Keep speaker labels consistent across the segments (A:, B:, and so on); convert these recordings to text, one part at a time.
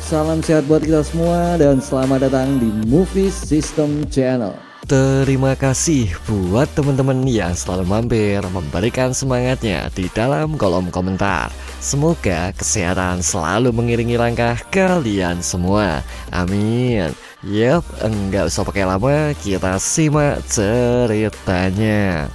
A: Salam sehat buat kita semua dan selamat datang di Movie System Channel.
B: Terima kasih buat teman-teman yang selalu mampir memberikan semangatnya di dalam kolom komentar. Semoga kesehatan selalu mengiringi langkah kalian semua. Amin. Enggak usah pakai lama, kita simak ceritanya.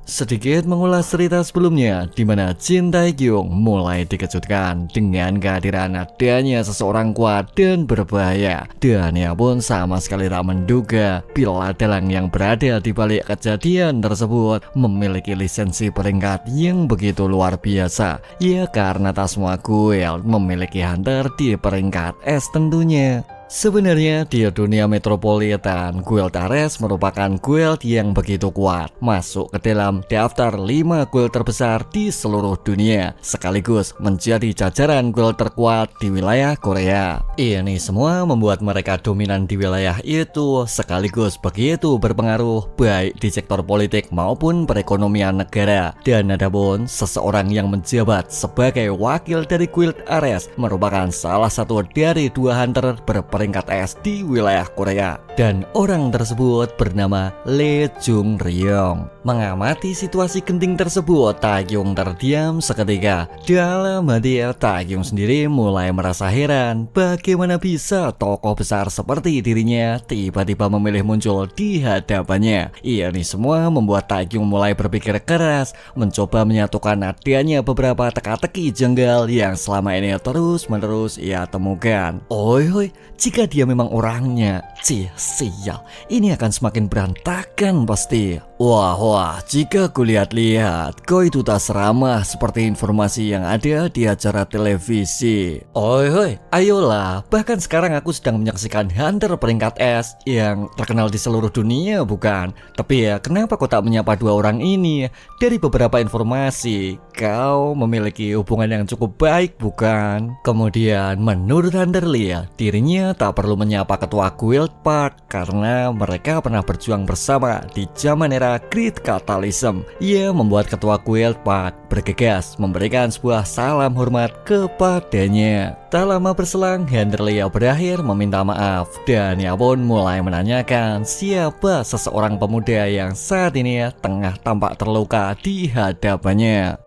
B: Sedikit mengulas cerita sebelumnya, di mana Jin Tae-kyung mulai dikejutkan dengan kehadiran adanya seseorang kuat dan berbahaya. Dan ia pun sama sekali tak menduga bila dalang yang berada di balik kejadian tersebut memiliki lisensi peringkat yang begitu luar biasa. Ya karena tak semua guild memiliki hunter di peringkat S tentunya. Sebenarnya di dunia metropolitan, Guild Ares merupakan guild yang begitu kuat, masuk ke dalam daftar 5 guild terbesar di seluruh dunia, sekaligus menjadi jajaran guild terkuat di wilayah Korea. Ini semua membuat mereka dominan di wilayah itu, sekaligus begitu berpengaruh baik di sektor politik maupun perekonomian negara. Dan adapun seseorang yang menjabat sebagai wakil dari Guild Ares merupakan salah satu dari 2 hunter berperingkat S di wilayah Korea, dan orang tersebut bernama Lee Jung Ryong. Mengamati situasi genting tersebut, Tae-kyung terdiam seketika. Dalam hati Tae-kyung sendiri mulai merasa heran bagaimana bisa tokoh besar seperti dirinya tiba-tiba memilih muncul di hadapannya. Ini semua membuat Tae-kyung mulai berpikir keras, mencoba menyatukan adanya beberapa teka-teki janggal yang selama ini terus-menerus ia temukan. Oi, jika dia memang orangnya, sial, ini akan semakin berantakan pasti. Wah, jika kulihat-lihat, kau itu tak seramah seperti informasi yang ada di acara televisi. Oi, ayolah, bahkan sekarang aku sedang menyaksikan hunter peringkat S yang terkenal di seluruh dunia, bukan? Tapi ya, kenapa kau tak menyapa 2 orang ini? Dari beberapa informasi, kau memiliki hubungan yang cukup baik, bukan? Kemudian, menurut Hunter Lee, dirinya tak perlu menyapa ketua Guild Park karena mereka pernah berjuang bersama di zaman era Great Catalysm. Ia membuat ketua Guild Park bergegas memberikan sebuah salam hormat kepadanya. Tak lama berselang, Hunter Lee berakhir meminta maaf dan ia pun mulai menanyakan siapa seseorang pemuda yang saat ini tengah tampak terluka di hadapannya.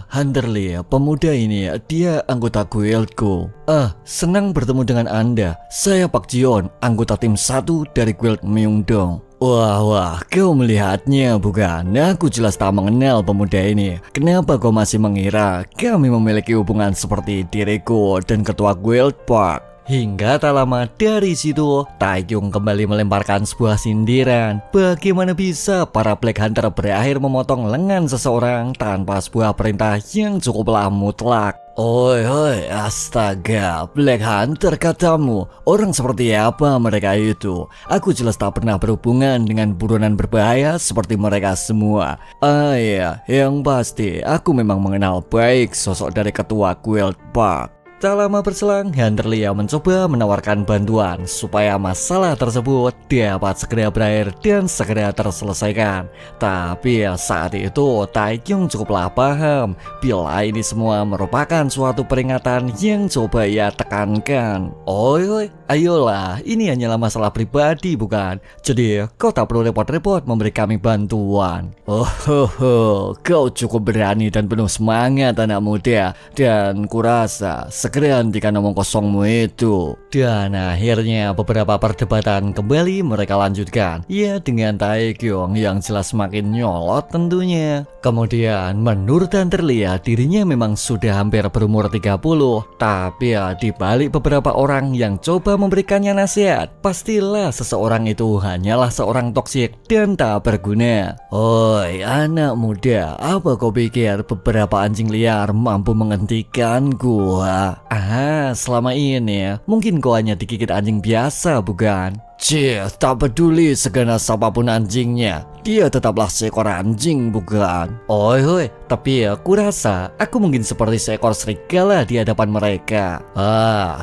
B: Hunter Lee, pemuda ini dia anggota guildku. Senang bertemu dengan Anda. Saya Pak Jion, anggota tim 1 dari Guild Myeongdong. Wah, kau melihatnya bukan? Aku jelas tak mengenal pemuda ini. Kenapa kau masih mengira kami memiliki hubungan seperti diriku dan ketua Guild Park? Hingga tak lama dari situ, Tae-kyung kembali melemparkan sebuah sindiran. Bagaimana bisa para Black Hunter berakhir memotong lengan seseorang tanpa sebuah perintah yang cukuplah mutlak? Oi, astaga, Black Hunter katamu? Orang seperti apa mereka itu? Aku jelas tak pernah berhubungan dengan buronan berbahaya seperti mereka semua. Iya, yang pasti aku memang mengenal baik sosok dari ketua Guild Park. Tak lama berselang, Hunter Lee mencoba menawarkan bantuan supaya masalah tersebut dapat segera berakhir dan segera terselesaikan. Tapi saat itu Tae-kyung cukuplah paham bila ini semua merupakan suatu peringatan yang coba ia tekankan. Oi, ayolah, ini hanyalah masalah pribadi bukan? Jadi kau tak perlu repot-repot memberi kami bantuan. Kau cukup berani dan penuh semangat anak muda, dan kurasa segera hentikan omong kosongmu itu. Dan akhirnya beberapa perdebatan kembali mereka lanjutkan, ya dengan Tae-kyung yang jelas semakin nyolot tentunya. Kemudian menurut Hunter Lee, dirinya memang sudah hampir berumur 30, tapi di balik beberapa orang yang coba memberikannya nasihat, pastilah seseorang itu hanyalah seorang toksik dan tak berguna. Oi anak muda, apa kau pikir beberapa anjing liar mampu menghentikan gua? Selama ini mungkin kau hanya digigit anjing biasa bukan? Tak peduli seganas apapun anjingnya, dia tetaplah seekor anjing bukan? Oi, tapi aku rasa aku mungkin seperti seekor serigala di hadapan mereka.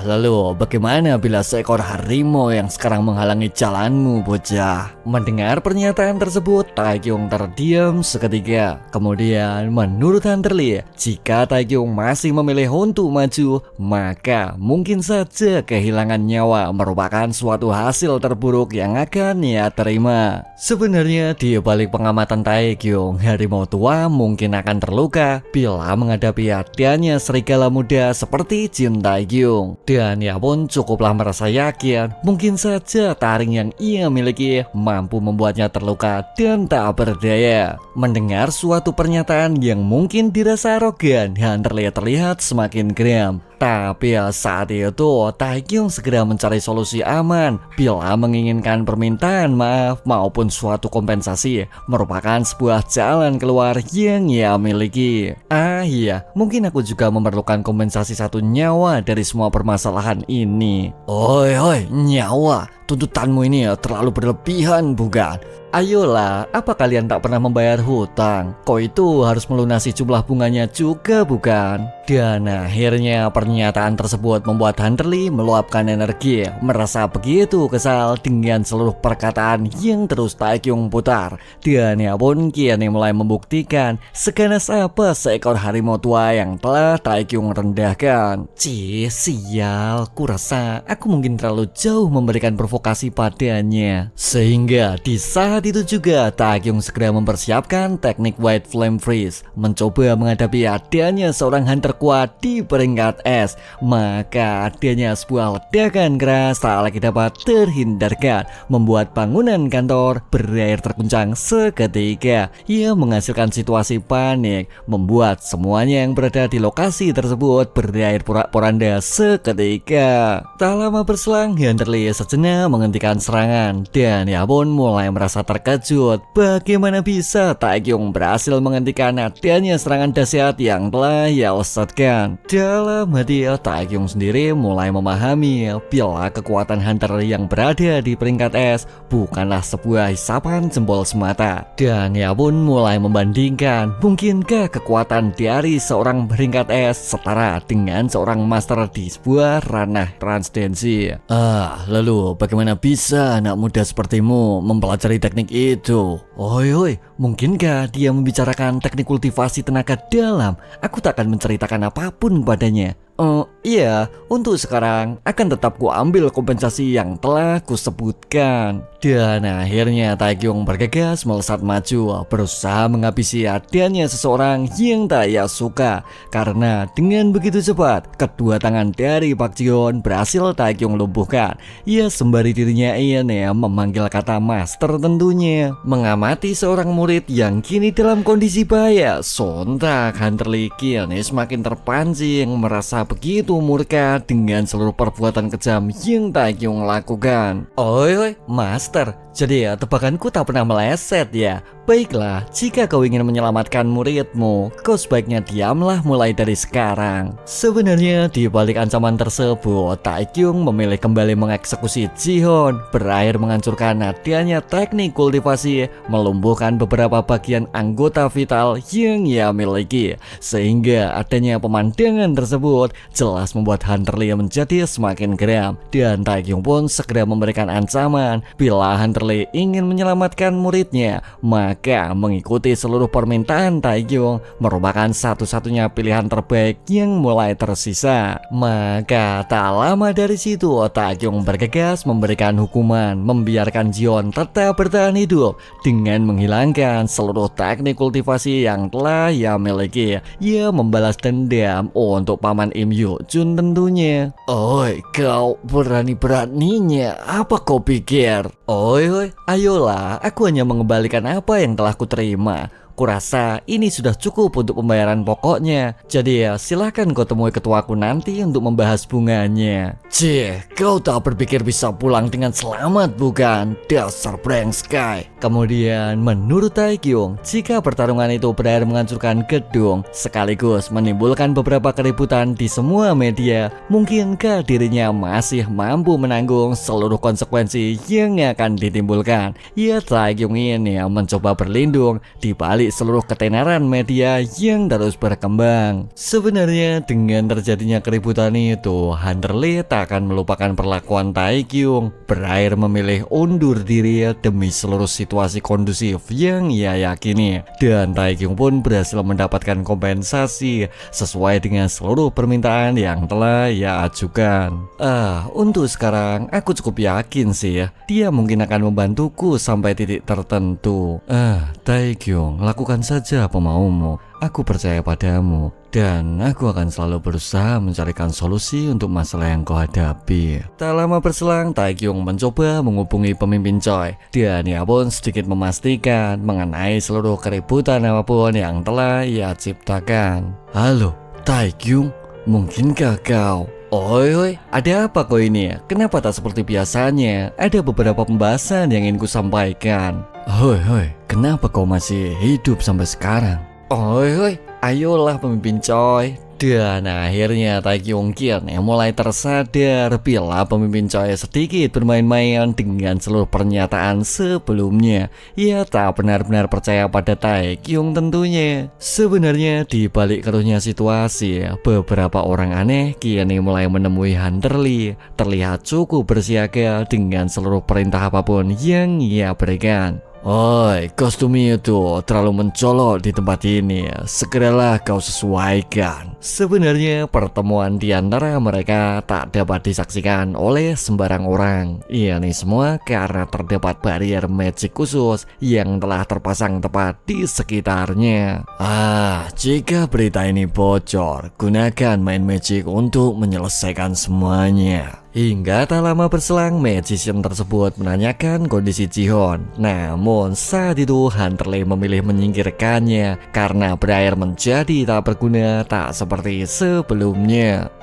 B: Lalu bagaimana bila ada seekor harimau yang sekarang menghalangi jalanmu, bocah. Mendengar pernyataan tersebut, Taekyung terdiam seketika. Kemudian menurut Hunter Lee, jika Taekyung masih memilih untuk maju, maka mungkin saja kehilangan nyawa merupakan suatu hasil terburuk yang akan ia terima. Sebenarnya di balik pengamatan Taekyung, harimau tua mungkin akan terluka bila menghadapi hadiahnya serigala muda seperti Jin Taekyung. Dan ia pun cukuplah merasa yakin mungkin saja taring yang ia miliki mampu membuatnya terluka dan tak berdaya. Mendengar suatu pernyataan yang mungkin dirasa arogan, Hunter Lee terlihat semakin geram. Tapi saat itu Taekyung segera mencari solusi aman bila menginginkan permintaan maaf maupun suatu kompensasi merupakan sebuah jalan keluar yang ia miliki. Ah iya, mungkin aku juga memerlukan kompensasi satu nyawa dari semua permasalahan ini. Oi, nyawa, tuntutanmu ini terlalu berlebihan bukan? Ayolah, apa kalian tak pernah membayar hutang? Kau itu harus melunasi jumlah bunganya juga bukan? Dan akhirnya pernyataan tersebut membuat Hunter Lee meluapkan energi, merasa begitu kesal dengan seluruh perkataan yang terus Taekyung putar. Dan ia pun kini mulai membuktikan seganas apa seekor harimau tua yang telah Taekyung rendahkan. Sial, kurasa aku mungkin terlalu jauh memberikan provokasi padanya. Sehingga di saat itu juga Taekyung segera mempersiapkan teknik White Flame Freeze, mencoba menghadapi adanya seorang hunter kuat di peringkat es. Maka adanya sebuah ledakan keras tak lagi dapat terhindarkan, membuat bangunan kantor berair terguncang seketika. Ia menghasilkan situasi panik, membuat semuanya yang berada di lokasi tersebut berair porak-poranda seketika. Tak lama berselang, Hunter Lee sejenak menghentikan serangan dan ia pun mulai merasa terkejut. Bagaimana bisa Taekyung berhasil menghentikan adanya serangan dahsyat yang telah ia lesatkan? Dalam hati Taekyung sendiri mulai memahami bila kekuatan Hunter yang berada di peringkat es bukanlah sebuah hisapan jempol semata. Dan ia pun mulai membandingkan, mungkinkah kekuatan dari seorang peringkat es setara dengan seorang master di sebuah ranah transdensi? Lalu bagaimana bisa anak muda sepertimu mempelajari teknik itu? Oi, mungkinkah dia membicarakan teknik kultivasi tenaga dalam? Aku tak akan menceritakan apapun padanya. Iya, untuk sekarang akan tetap ku ambil kompensasi yang telah kusebutkan. Dan akhirnya Taekyung bergegas melesat maju, berusaha menghabisi adanya seseorang yang tak ia suka. Karena dengan begitu cepat, kedua tangan dari Park Ji-hoon berhasil Taekyung lumpuhkan. Ia sembari dirinya ini memanggil kata master tentunya. Mengamati seorang murid yang kini dalam kondisi bahaya, sontak Hunter Lee kini semakin terpancing, merasa begitu murka dengan seluruh perbuatan kejam yang Taekyung lakukan. Oi, master, jadi tebakanku tak pernah meleset ya. Baiklah, jika kau ingin menyelamatkan muridmu, kau sebaiknya diamlah mulai dari sekarang. Sebenarnya di balik ancaman tersebut, Taekyung memilih kembali mengeksekusi Ji-hoon, berakhir menghancurkan adanya teknik kultivasi, melumpuhkan beberapa bagian anggota vital yang ia miliki. Sehingga adanya pemandangan tersebut jelas membuat Hunter Lee menjadi semakin geram. Dan Taekyung pun segera memberikan ancaman bila Hunter Lee ingin menyelamatkan muridnya, maka mengikuti seluruh permintaan Taekyung merupakan satu-satunya pilihan terbaik yang mulai tersisa. Maka tak lama dari situ Taekyung bergegas memberikan hukuman, membiarkan Ji-hoon tetap bertahan hidup dengan menghilangkan seluruh teknik kultivasi yang telah ia miliki. Ia membalas dendam untuk paman Im Yoo-jun tentunya. Oi, kau berani-beraninya apa kau pikir? Oi, ayolah, aku hanya mengembalikan apa yang telah kuterima. Kurasa ini sudah cukup untuk pembayaran pokoknya. Jadi silahkan kau temui ketuaku nanti untuk membahas bunganya. Kau tak berpikir bisa pulang dengan selamat bukan? Dasar brengskai. Kemudian menurut Taekyung, jika pertarungan itu berakhir menghancurkan gedung sekaligus menimbulkan beberapa keributan di semua media, mungkinkah dirinya masih mampu menanggung seluruh konsekuensi yang akan ditimbulkan? Ya, Taekyung ini mencoba berlindung di balik seluruh ketenaran media yang terus berkembang. Sebenarnya dengan terjadinya keributan itu, Hunter Lee tak akan melupakan perlakuan Taekyung, berakhir memilih undur diri demi seluruh situasi kondusif yang ia yakini, dan Taekyung pun berhasil mendapatkan kompensasi sesuai dengan seluruh permintaan yang telah ia ajukan. Untuk sekarang aku cukup yakin sih dia mungkin akan membantuku sampai titik tertentu. Taekyung, lakukan saja apa maumu. Aku percaya padamu, dan aku akan selalu berusaha mencarikan solusi untuk masalah yang kau hadapi. Tak lama berselang, Taekyung mencoba menghubungi pemimpin Choi, dan ia pun sedikit memastikan mengenai seluruh keributan apapun yang telah ia ciptakan. Halo, Taekyung, mungkinkah kau? Oi, ada apa kau ini? Kenapa tak seperti biasanya? Ada beberapa pembahasan yang ingin ku sampaikan. Hoi, kenapa kau masih hidup sampai sekarang? Oi, ayolah pemimpin Choi. Dan akhirnya Taekyung yang mulai tersadar bila pemimpin Choi sedikit bermain-main dengan seluruh pernyataan sebelumnya. Ia tak benar-benar percaya pada Taekyung tentunya. Sebenarnya di balik keruhnya situasi, beberapa orang aneh kini mulai menemui Hunter Lee, terlihat cukup bersiaga dengan seluruh perintah apapun yang ia berikan. Oi, kostum itu terlalu mencolok di tempat ini. Segeralah kau sesuaikan. Sebenarnya pertemuan di antara mereka tak dapat disaksikan oleh sembarang orang. Ini semua karena terdapat barrier magic khusus yang telah terpasang tepat di sekitarnya. Jika berita ini bocor, gunakan main magic untuk menyelesaikan semuanya. Hingga tak lama berselang, magician tersebut menanyakan kondisi Jihoon. Namun saat itu Hunter Lee memilih menyingkirkannya karena berakhir menjadi tak berguna, tak seperti sebelumnya.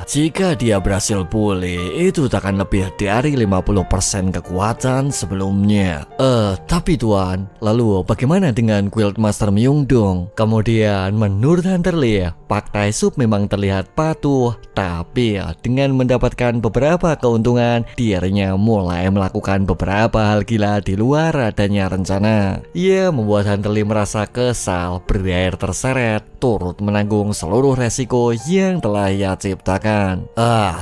B: Jika dia berhasil pulih, itu tak akan lebih dari 50% kekuatan sebelumnya. Tapi tuan, lalu bagaimana dengan Guildmaster Myungdong? Kemudian menurut Hunter Lee, Pak Tae-sup memang terlihat patuh, tapi dengan mendapatkan beberapa keuntungan, dirinya mulai melakukan beberapa hal gila di luar adanya rencana. Ia membuat Hunter Lee merasa kesal, berakhir terseret, turut menanggung seluruh resiko yang telah ia ciptakan.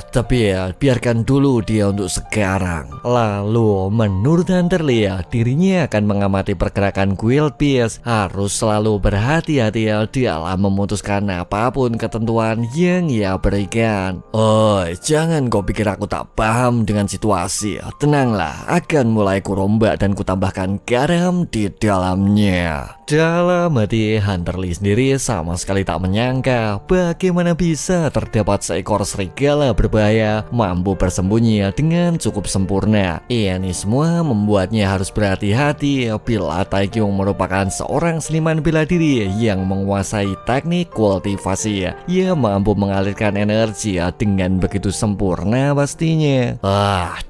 B: Tapi biarkan dulu dia untuk sekarang. Lalu menurut Hunter Lee, dirinya akan mengamati pergerakan Guild Beast, harus selalu berhati-hati dalam memutuskan apapun ketentuan yang ia berikan. Jangan kau pikir aku tak paham dengan situasi. Tenanglah, akan mulai kurombak dan kutambahkan garam di dalamnya. Dalam hati, Hunter Lee sendiri sama sekali tak menyangka bagaimana bisa terdapat seekor serigala berbahaya mampu bersembunyi dengan cukup sempurna. Ini semua membuatnya harus berhati-hati bila Taekyung merupakan seorang seniman bela diri yang menguasai teknik kultivasi. Ia mampu mengalirkan energi dengan begitu sempurna pastinya.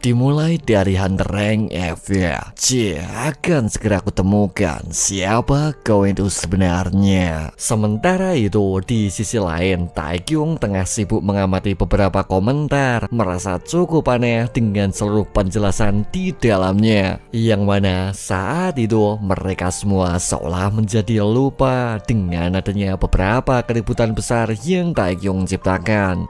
B: Dimulai dari Hunter Rank F ya. Akan segera aku temukan siapa kau itu sebenarnya. Sementara itu di sisi lain, Taekyung tengah sibuk mengamati beberapa komentar, merasa cukup aneh dengan seluruh penjelasan di dalamnya, yang mana saat itu mereka semua seolah menjadi lupa dengan adanya beberapa keributan besar yang Taekyung ciptakan.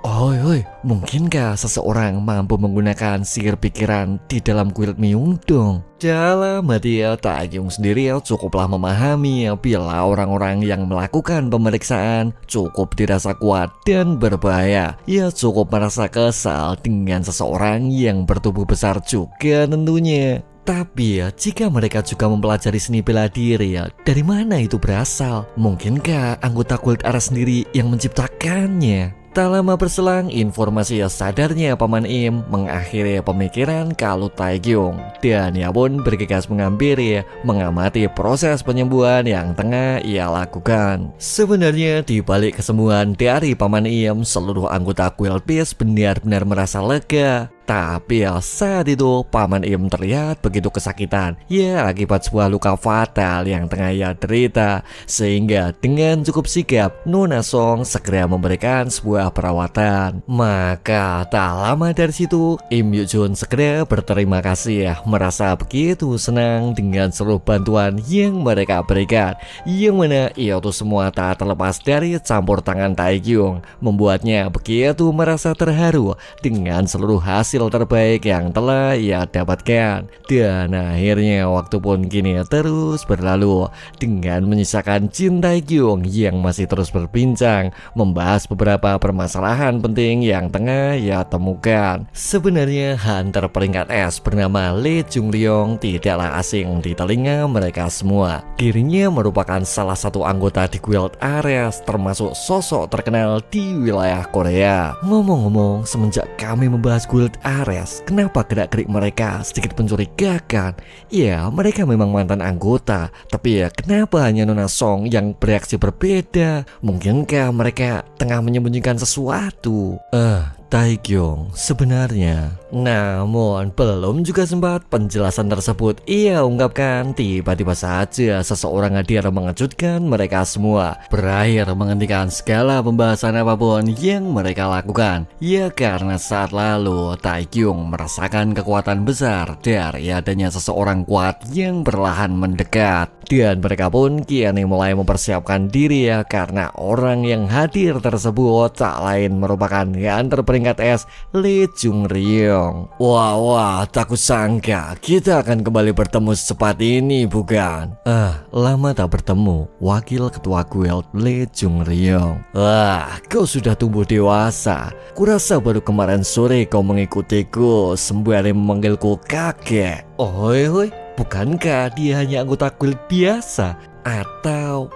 B: Mungkinkah seseorang mampu menggunakan sihir pikiran di dalam Guild Myungdong? Dalam hati Taekyung sendiri cukuplah memahami bila orang-orang yang melakukan pemeriksaan cukup dirasa kuat dan berbahaya. Ia cukup merasa kesal dengan seseorang yang bertubuh besar juga tentunya. Tapi jika mereka juga mempelajari seni bela diri, dari mana itu berasal? Mungkinkah anggota Guild Ara sendiri yang menciptakannya? Tak lama berselang, informasi sadarnya Paman Im mengakhiri pemikiran kalau Taekyung, dan ia pun bergegas mengamati proses penyembuhan yang tengah ia lakukan. Sebenarnya di balik kesembuhan dari Paman Im, seluruh anggota Guild Beast benar-benar merasa lega. Tapi saat itu Paman Im terlihat begitu kesakitan, ya akibat sebuah luka fatal yang tengah ia derita. Sehingga dengan cukup sigap Nona Song segera memberikan sebuah perawatan. Maka tak lama dari situ Im Yu Jun segera berterima kasih, merasa begitu senang dengan seluruh bantuan yang mereka berikan, yang mana itu semua tak terlepas dari campur tangan Taekyung, membuatnya begitu merasa terharu dengan seluruh hasil terbaik yang telah ia dapatkan. Dan akhirnya waktu pun kini terus berlalu dengan menyisakan Jin Taekyung yang masih terus berbincang membahas beberapa permasalahan penting yang tengah ia temukan. Sebenarnya hunter peringkat S bernama Lee Jung Ryong tidaklah asing di telinga mereka semua. Dirinya merupakan salah satu anggota di Guild Ares, termasuk sosok terkenal di wilayah Korea. Ngomong-ngomong, semenjak kami membahas Guild Ares, kenapa gerak-gerik mereka sedikit mencurigakan? Ya, mereka memang mantan anggota, tapi ya kenapa hanya Nona Song yang bereaksi berbeda? Mungkinkah mereka tengah menyembunyikan sesuatu? Taekyung sebenarnya. Namun belum juga sempat penjelasan tersebut ia ungkapkan, tiba-tiba saja seseorang hadir mengejutkan mereka semua. Berakhir menghentikan segala pembahasan apapun yang mereka lakukan. Ya karena saat lalu Taekyung merasakan kekuatan besar dari adanya seseorang kuat yang perlahan mendekat. Dan mereka pun kini mulai mempersiapkan diri ya, karena orang yang hadir tersebut tak lain merupakan hunter peringkat S, Lee Jung Ryong. Wah, tak kusangka kita akan kembali bertemu secepat ini, bukan? Lama tak bertemu, Wakil Ketua Guild Lee Jung Ryong. Kau sudah tumbuh dewasa. Kurasa baru kemarin sore kau mengikutiku sembari memanggilku kakek. Oi, bukankah dia hanya anggota guild biasa? Atau,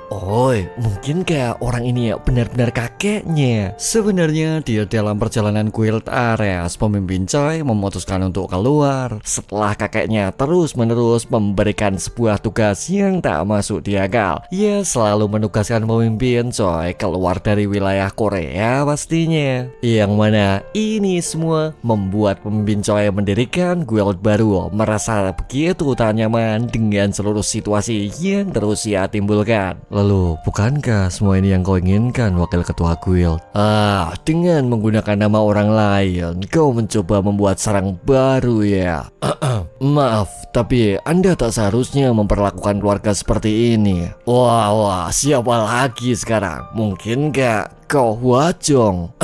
B: mungkinkah orang ini benar-benar kakeknya? Sebenarnya dia dalam perjalanan Guild Ares, pemimpin Choi memutuskan untuk keluar setelah kakeknya terus-menerus memberikan sebuah tugas yang tak masuk di akal. Ia selalu menugaskan pemimpin Choi keluar dari wilayah Korea pastinya. Yang mana ini semua membuat pemimpin Choi mendirikan guild baru, merasa begitu tak nyaman dengan seluruh situasi yang terus ia timbulkan. Lalu, bukankah semua ini yang kau inginkan, Wakil Ketua Guild? Dengan menggunakan nama orang lain, kau mencoba membuat sarang baru ya? Maaf, tapi Anda tak seharusnya memperlakukan keluarga seperti ini. Wah, siapa lagi sekarang? Mungkinkah kau Hwajong?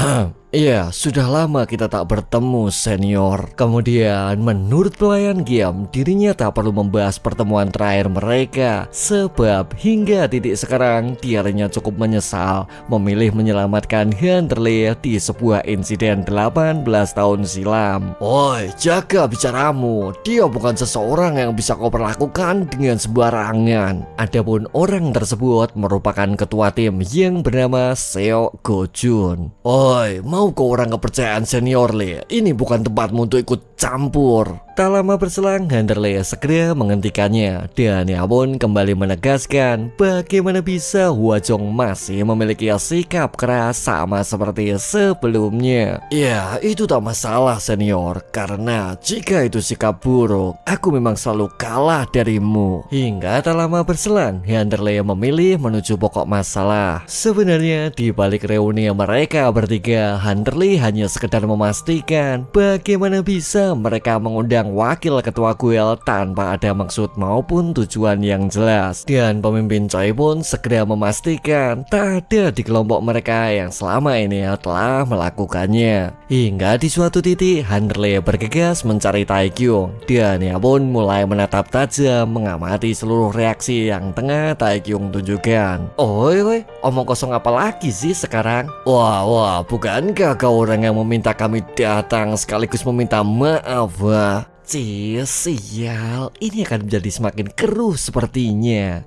B: Iya, sudah lama kita tak bertemu, senior. Kemudian, menurut pelayan game, dirinya tak perlu membahas pertemuan terakhir mereka. Sebab hingga titik sekarang, dirinya cukup menyesal memilih menyelamatkan Hunter Lee di sebuah insiden 18 tahun silam. Oi, jaga bicaramu. Dia bukan seseorang yang bisa kau perlakukan dengan sembarangan. Adapun orang tersebut merupakan ketua tim yang bernama Seo Go Jun. Oi, mau kau orang kepercayaan senior Lee? Ini bukan tempatmu untuk ikut campur. Tak lama berselang, Hunter Lee segera menghentikannya, dan ia pun kembali menegaskan bagaimana bisa Hwajong masih memiliki sikap keras sama seperti sebelumnya. Ya, itu tak masalah senior, karena jika itu sikap buruk, aku memang selalu kalah darimu. Hingga tak lama berselang, Hunter Lee memilih menuju pokok masalah. Sebenarnya di balik reuni mereka bertiga, Hunter Lee hanya sekedar memastikan bagaimana bisa mereka mengundang wakil ketua guild tanpa ada maksud maupun tujuan yang jelas. Dan pemimpin Choi pun segera memastikan tak ada di kelompok mereka yang selama ini telah melakukannya. Hingga di suatu titik, Hunter Lee bergegas mencari Taekyung, dan ia pun mulai menatap tajam mengamati seluruh reaksi yang tengah Taekyung tunjukkan. Oi, omong kosong apa lagi sih sekarang? Wah, bukankah kau orang yang meminta kami datang sekaligus meminta maaf, wah? Sial, ini akan menjadi semakin keruh sepertinya.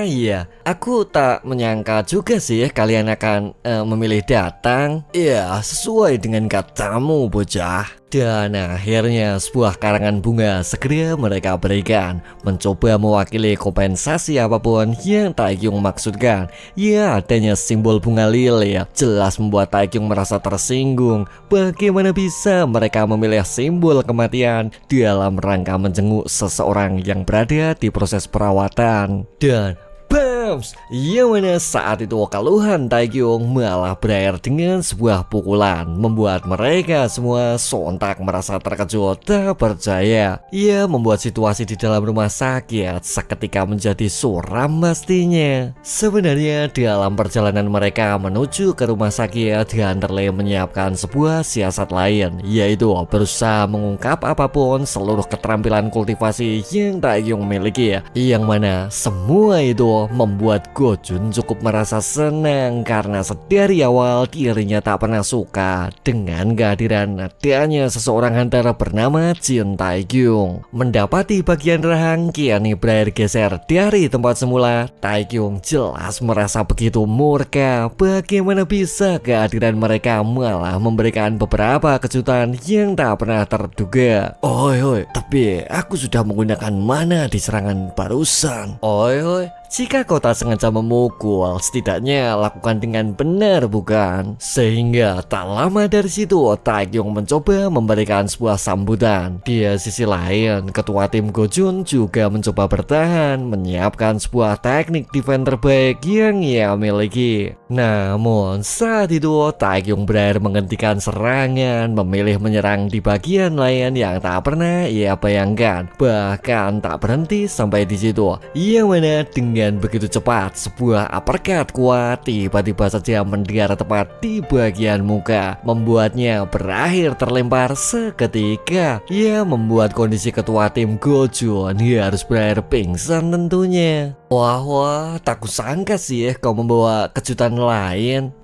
B: Iya, aku tak menyangka juga sih kalian akan memilih datang. Ya, sesuai dengan katamu, bocah. Dan akhirnya sebuah karangan bunga segera mereka berikan, mencoba mewakili kompensasi apapun yang Taekyung maksudkan. Ya, adanya simbol bunga lili jelas membuat Taekyung merasa tersinggung. Bagaimana bisa mereka memilih simbol kematian dalam rangka menjenguk seseorang yang berada di proses perawatan? Dan bams! Yang mana saat itu keluhan Taekyung malah berakhir dengan sebuah pukulan, membuat mereka semua sontak merasa terkejut tak percaya. Ia membuat situasi di dalam rumah sakit seketika menjadi suram pastinya. Sebenarnya dalam perjalanan mereka menuju ke rumah sakit, Hunterly menyiapkan sebuah siasat lain, yaitu berusaha mengungkap apapun seluruh keterampilan kultivasi yang Taekyung miliki, yang mana semua itu membuat Gojun cukup merasa senang karena sedari awal dirinya tak pernah suka dengan kehadiran adanya seseorang hunter bernama Jin Taekyung. Mendapati bagian rahang kian berakhir geser dari tempat semula, Taekyung jelas merasa begitu murka. Bagaimana bisa kehadiran mereka malah memberikan beberapa kejutan yang tak pernah terduga. Oi, tapi aku sudah menggunakan mana di serangan barusan. Oi, jika kau tak sengaja memukul, setidaknya lakukan dengan benar bukan? Sehingga tak lama dari situ Taekyung mencoba memberikan sebuah sambutan. Di sisi lain, ketua tim Gojun juga mencoba bertahan, menyiapkan sebuah teknik defense terbaik yang ia miliki. Namun saat itu Taekyung berakhir menghentikan serangan, memilih menyerang di bagian lain yang tak pernah ia bayangkan. Bahkan tak berhenti sampai di situ. Yang mana dengan begitu cepat sebuah uppercut kuat tiba-tiba saja mendarat tepat di bagian muka, membuatnya berakhir terlempar seketika. Ia membuat kondisi ketua tim Gojun harus berakhir pingsan tentunya. Wah, tak kusangka sih kau membawa kejutan lain.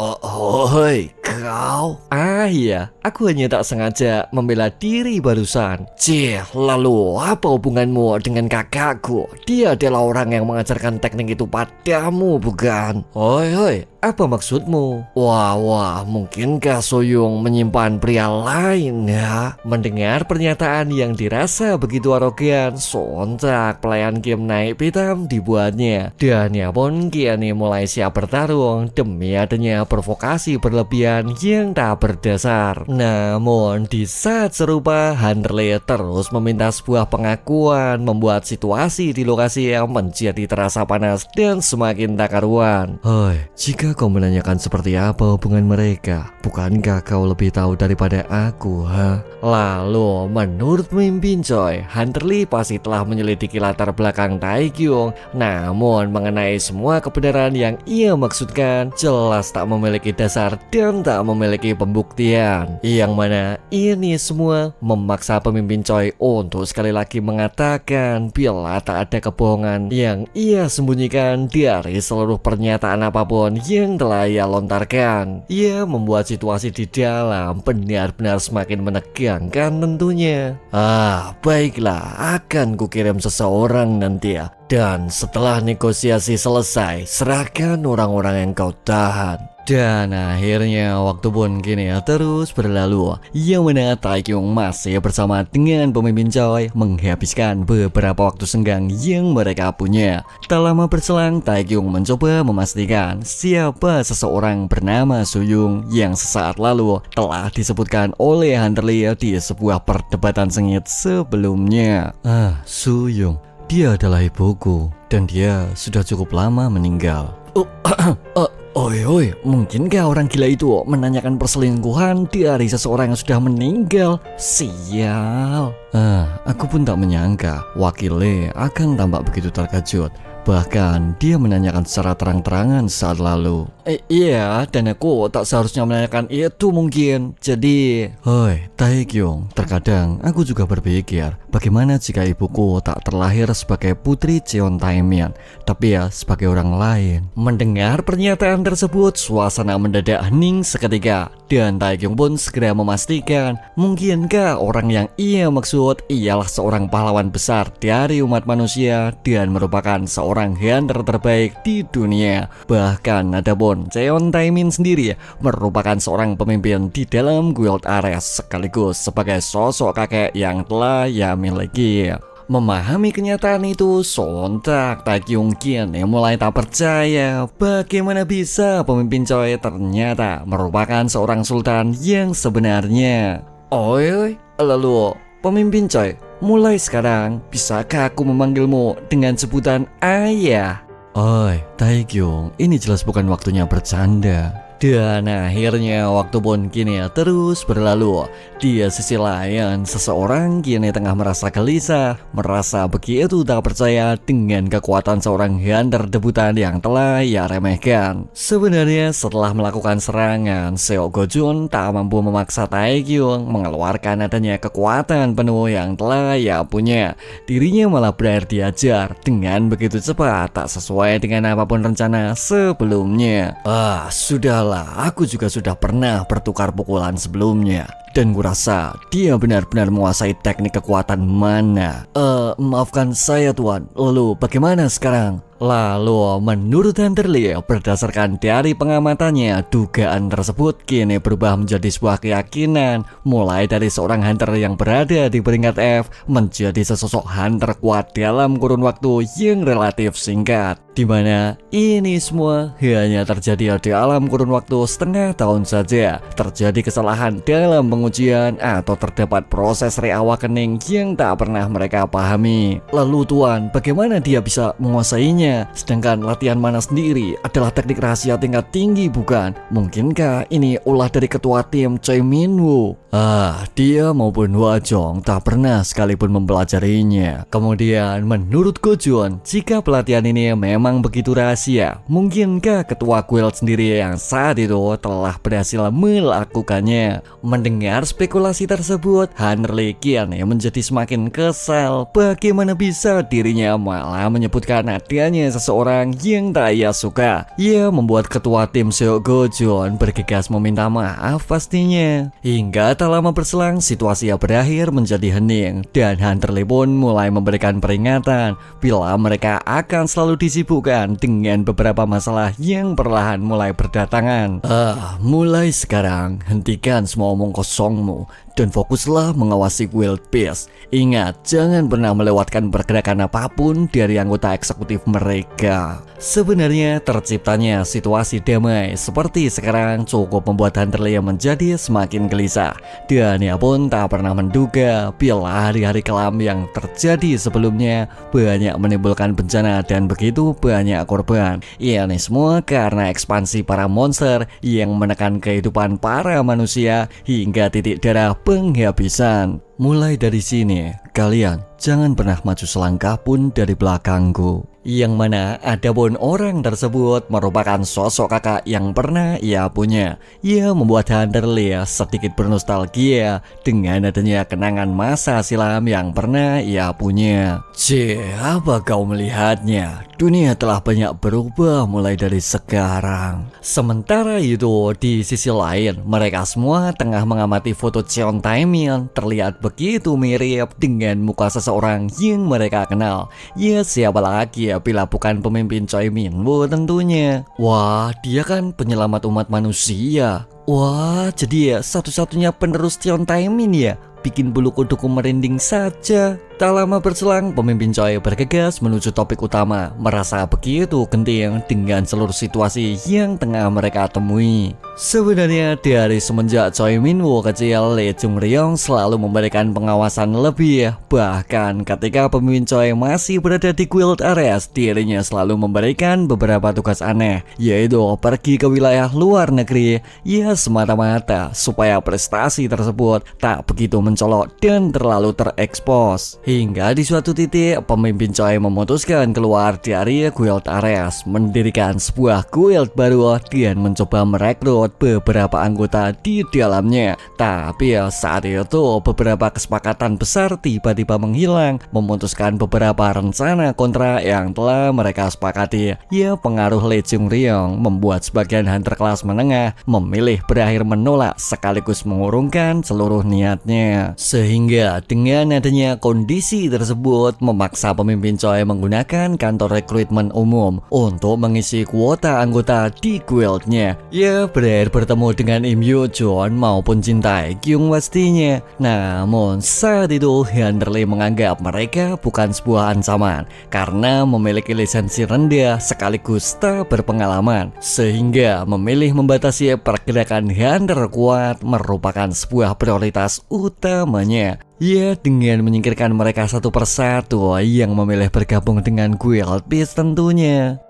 B: Hei, kau? Iya, aku hanya tak sengaja membela diri barusan. Lalu apa hubunganmu dengan kakakku? Dia adalah orang yang mengajarkan teknik itu padamu, bukan? Hei, apa maksudmu? Wah, mungkinkah Soyoung menyimpan pria lain ya? Mendengar pernyataan yang dirasa begitu arogan, sontak pelayan Kim naik pitam dibuatnya. Dan ia pun kian mulai siap bertarung demi adanya provokasi berlebihan yang tak berdasar. Namun di saat serupa, Hunterly terus meminta sebuah pengakuan, membuat situasi di lokasi yang menjadi terasa panas dan semakin tak karuan. Hei, jika kau menanyakan seperti apa hubungan mereka, bukankah kau lebih tahu daripada aku, ha? Lalu, menurut pemimpin Choi, Hunterly pasti telah menyelidiki latar belakang Taekyung. Namun, mengenai semua kebenaran yang ia maksudkan, jelas tak memiliki dasar dan tak memiliki pembuktian. Yang mana ini semua memaksa pemimpin Choi untuk sekali lagi mengatakan bila tak ada kebohongan yang ia sembunyikan dari seluruh pernyataan apapun yang telah ia lontarkan. Ia membuat situasi di dalam benar-benar semakin menegangkan tentunya. Baiklah, akan kukirim seseorang nanti ya. Dan setelah negosiasi selesai, serahkan orang-orang yang kau tahan. Dan akhirnya waktu pun kini terus berlalu. Yang mana Taekyung masih bersama dengan pemimpin Choi menghabiskan beberapa waktu senggang yang mereka punya. Tak lama berselang, Taekyung mencoba memastikan siapa seseorang bernama Soyoung yang sesaat lalu telah disebutkan oleh Hunterly di sebuah perdebatan sengit sebelumnya. Soyoung, dia adalah ibuku dan dia sudah cukup lama meninggal. Oi, mungkinkah orang gila itu menanyakan perselingkuhan dari seseorang yang sudah meninggal? Sial. Aku pun tak menyangka wakilnya akan tampak begitu terkejut. Bahkan dia menanyakan secara terang-terangan saat lalu. Iya, dan aku tak seharusnya menanyakan itu mungkin. Jadi, hei Taekyung, terkadang aku juga berpikir bagaimana jika ibuku tak terlahir sebagai putri Cheon Taemian, tapi sebagai orang lain. Mendengar pernyataan tersebut, suasana mendadak hening seketika. dan Taekyung pun segera memastikan mungkinkah orang yang ia maksud ialah seorang pahlawan besar dari umat manusia dan merupakan seorang hunter terbaik di dunia. Bahkan adapun Cheon Taemin sendiri merupakan seorang pemimpin di dalam Guild Ares sekaligus sebagai sosok kakek yang telah ia miliki. Memahami kenyataan itu, sontak Taekyung kini mulai tak percaya bagaimana bisa pemimpin Choi ternyata merupakan seorang sultan yang sebenarnya. Oi, lalu pemimpin Choi, mulai sekarang bisakah aku memanggilmu dengan sebutan ayah? Oi, Taekyung, ini jelas bukan waktunya bercanda. Dan akhirnya waktu pun kini terus berlalu. Di sisi lain, seseorang kini tengah merasa gelisah, merasa begitu tak percaya dengan kekuatan seorang hunter debutan yang telah ia remehkan. Sebenarnya setelah melakukan serangan, Seo Gojun tak mampu memaksa Taekyung mengeluarkan adanya kekuatan penuh yang telah ia punya. Dirinya malah berakhir diajar dengan begitu cepat, tak sesuai dengan apapun rencana sebelumnya. Sudahlah. Aku juga sudah pernah bertukar pukulan sebelumnya dan kurasa dia benar-benar menguasai teknik kekuatan mana. Maafkan saya tuan, lalu bagaimana sekarang? Lalu menurut Hunter Lee, berdasarkan dari pengamatannya, dugaan tersebut kini berubah menjadi sebuah keyakinan. Mulai dari seorang hunter yang berada di peringkat F menjadi sesosok hunter kuat dalam kurun waktu yang relatif singkat, dimana ini semua hanya terjadi dalam kurun waktu setengah tahun saja. Terjadi kesalahan dalam pengujian atau terdapat proses reawakening yang tak pernah mereka pahami. Lalu tuan, bagaimana dia bisa menguasainya? Sedangkan latihan mana sendiri adalah teknik rahasia tingkat tinggi, bukan? Mungkinkah ini ulah dari ketua tim Choi Min-woo? Dia maupun Hwa Jong tak pernah sekalipun mempelajarinya. Kemudian menurut Gojun, jika pelatihan ini memang begitu rahasia, mungkinkah ketua guild sendiri yang saat itu telah berhasil melakukannya? Mendengar spekulasi tersebut, Hunter Lee kian menjadi semakin kesal. Bagaimana bisa dirinya malah menyebutkan adanya seseorang yang tak ia suka. Ia membuat ketua tim Seo Gojun bergegas meminta maaf pastinya. Hingga tak lama berselang, situasi berakhir menjadi hening dan Hunter Lee pun mulai memberikan peringatan bila mereka akan selalu disibukkan dengan beberapa masalah yang perlahan mulai berdatangan. Mulai sekarang hentikan semua omong kosongmu dan fokuslah mengawasi Guild Peace. Ingat, jangan pernah melewatkan pergerakan apapun dari anggota eksekutif mereka. Sebenarnya terciptanya situasi damai seperti sekarang cukup membuat Hunter Lee menjadi semakin gelisah. Dan ia pun tak pernah menduga bila hari-hari kelam yang terjadi sebelumnya banyak menimbulkan bencana dan begitu banyak korban. Ini semua karena ekspansi para monster yang menekan kehidupan para manusia hingga titik darah penghabisan. Mulai dari sini, kalian jangan pernah maju selangkah pun dari belakangku. Yang mana adapun orang tersebut merupakan sosok kakak yang pernah ia punya. Ia membuat Hunter Lee sedikit bernostalgia dengan adanya kenangan masa silam yang pernah ia punya. Apa kau melihatnya? Dunia telah banyak berubah mulai dari sekarang. Sementara itu, di sisi lain, mereka semua tengah mengamati foto Cheon Taemin. Terlihat begitu mirip dengan muka seseorang yang mereka kenal. Ya, siapa lagi bila bukan pemimpin Choi Min-woo tentunya. Wah, dia kan penyelamat umat manusia. Wah, jadi satu-satunya penerus Cheon Taemin ya. Bikin bulu kuduku merinding saja. Tak lama berselang, pemimpin Choi bergegas menuju topik utama, merasa begitu genting dengan seluruh situasi yang tengah mereka temui. Sebenarnya dari semenjak Choi Min-woo kecil, Lee Jung-ryong selalu memberikan pengawasan lebih. Bahkan ketika pemimpin Choi masih berada di Guild Ares, dirinya selalu memberikan beberapa tugas aneh, yaitu pergi ke wilayah luar negeri, ya semata-mata supaya prestasi tersebut tak begitu mencolok dan terlalu terekspos. Hingga di suatu titik, pemimpin Choi memutuskan keluar dari Guild Ares, mendirikan sebuah guild baru dan mencoba merekrut beberapa anggota di dalamnya. Tapi saat itu beberapa kesepakatan besar tiba-tiba menghilang, memutuskan beberapa rencana kontrak yang telah mereka sepakati. Ya, pengaruh Lee Chung Ryong membuat sebagian hunter kelas menengah memilih berakhir menolak sekaligus mengurungkan seluruh niatnya. Sehingga dengan adanya kondisi tersebut memaksa pemimpin Choi menggunakan kantor rekrutmen umum untuk mengisi kuota anggota di guildnya. Ya, berakhir bertemu dengan Im Yoo Jun maupun Jin Tae Kyung pastinya. Namun saat itu Hunter Lee menganggap mereka bukan sebuah ancaman karena memiliki lisensi rendah sekaligus tak berpengalaman, sehingga memilih membatasi pergerakan hunter kuat merupakan sebuah prioritas utamanya. Ya, dengan menyingkirkan mereka satu persatu yang memilih bergabung dengan Guild Peace tentunya.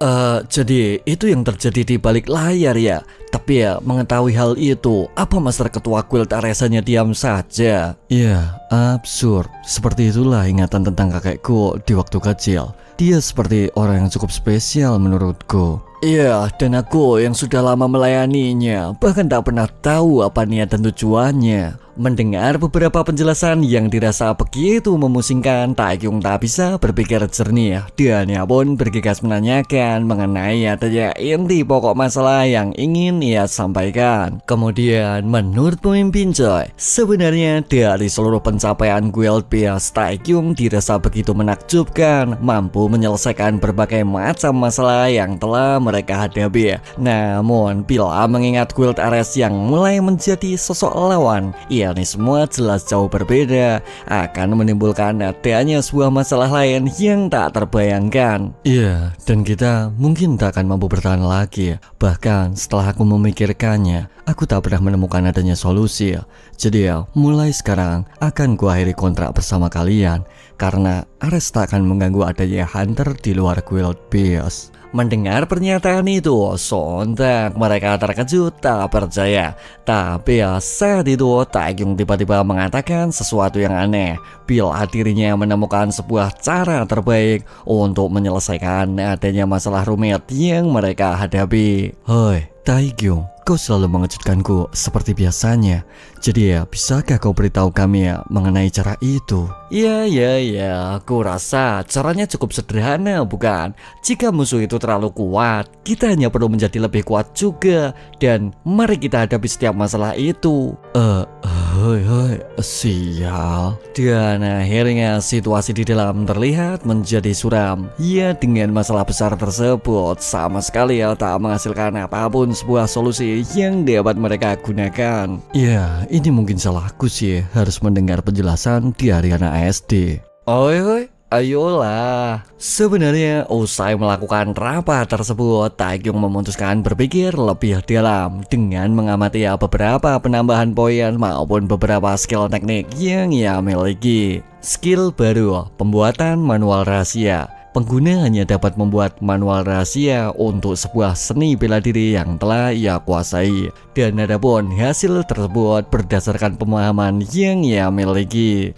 B: Jadi itu yang terjadi di balik layar ya. Tapi ya, mengetahui hal itu, apa Master Ketua Guild Aresanya diam saja? Ya, absurd. Seperti itulah ingatan tentang kakekku di waktu kecil. Dia seperti orang yang cukup spesial menurutku. Iya, dan aku yang sudah lama melayaninya bahkan tak pernah tahu apa niat dan tujuannya. Mendengar beberapa penjelasan yang dirasa begitu memusingkan, Taekyung tak bisa berpikir jernih dan ia pun bergegas menanyakan mengenai adanya inti pokok masalah yang ingin ia sampaikan. Kemudian menurut pemimpin Choi, sebenarnya dari seluruh pencapaian Guild Peace, Taekyung dirasa begitu menakjubkan, mampu menyelesaikan berbagai macam masalah yang telah mereka hadapi. Namun bila mengingat Guild Ares yang mulai menjadi sosok lawan, ini semua jelas jauh berbeda, akan menimbulkan adanya sebuah masalah lain yang tak terbayangkan. Iya, dan kita mungkin tak akan mampu bertahan lagi. Bahkan setelah aku memikirkannya, aku tak pernah menemukan adanya solusi. Jadi mulai sekarang akan kuakhiri kontrak bersama kalian, karena Ares tak akan mengganggu adanya hunter di luar Guild Peace. Mendengar pernyataan itu, sontak mereka terkejut tak percaya. Tapi saat itu Taekyung tiba-tiba mengatakan sesuatu yang aneh bila dirinya menemukan sebuah cara terbaik untuk menyelesaikan adanya masalah rumit yang mereka hadapi. Hoi, Taekyung, kau selalu mengejutkanku seperti biasanya. Jadi bisakah kau beritahu kami mengenai cara itu? Ya, aku rasa caranya cukup sederhana, bukan? Jika musuh itu terlalu kuat, kita hanya perlu menjadi lebih kuat juga. Dan mari kita hadapi setiap masalah itu. Sial. Dan akhirnya situasi di dalam terlihat menjadi suram. Ya, dengan masalah besar tersebut sama sekali tak menghasilkan apapun sebuah solusi yang dapat mereka gunakan. Ya, ini mungkin salahku sih harus mendengar penjelasan di Ariana ASD. Oi, ayolah. Sebenarnya usai melakukan rapat tersebut, Taekyung memutuskan berpikir lebih dalam dengan mengamati beberapa penambahan poin maupun beberapa skill teknik yang ia miliki. Skill baru, pembuatan manual rahasia. Pengguna hanya dapat membuat manual rahasia untuk sebuah seni bela diri yang telah ia kuasai. Dan adapun hasil tersebut berdasarkan pemahaman yang ia miliki.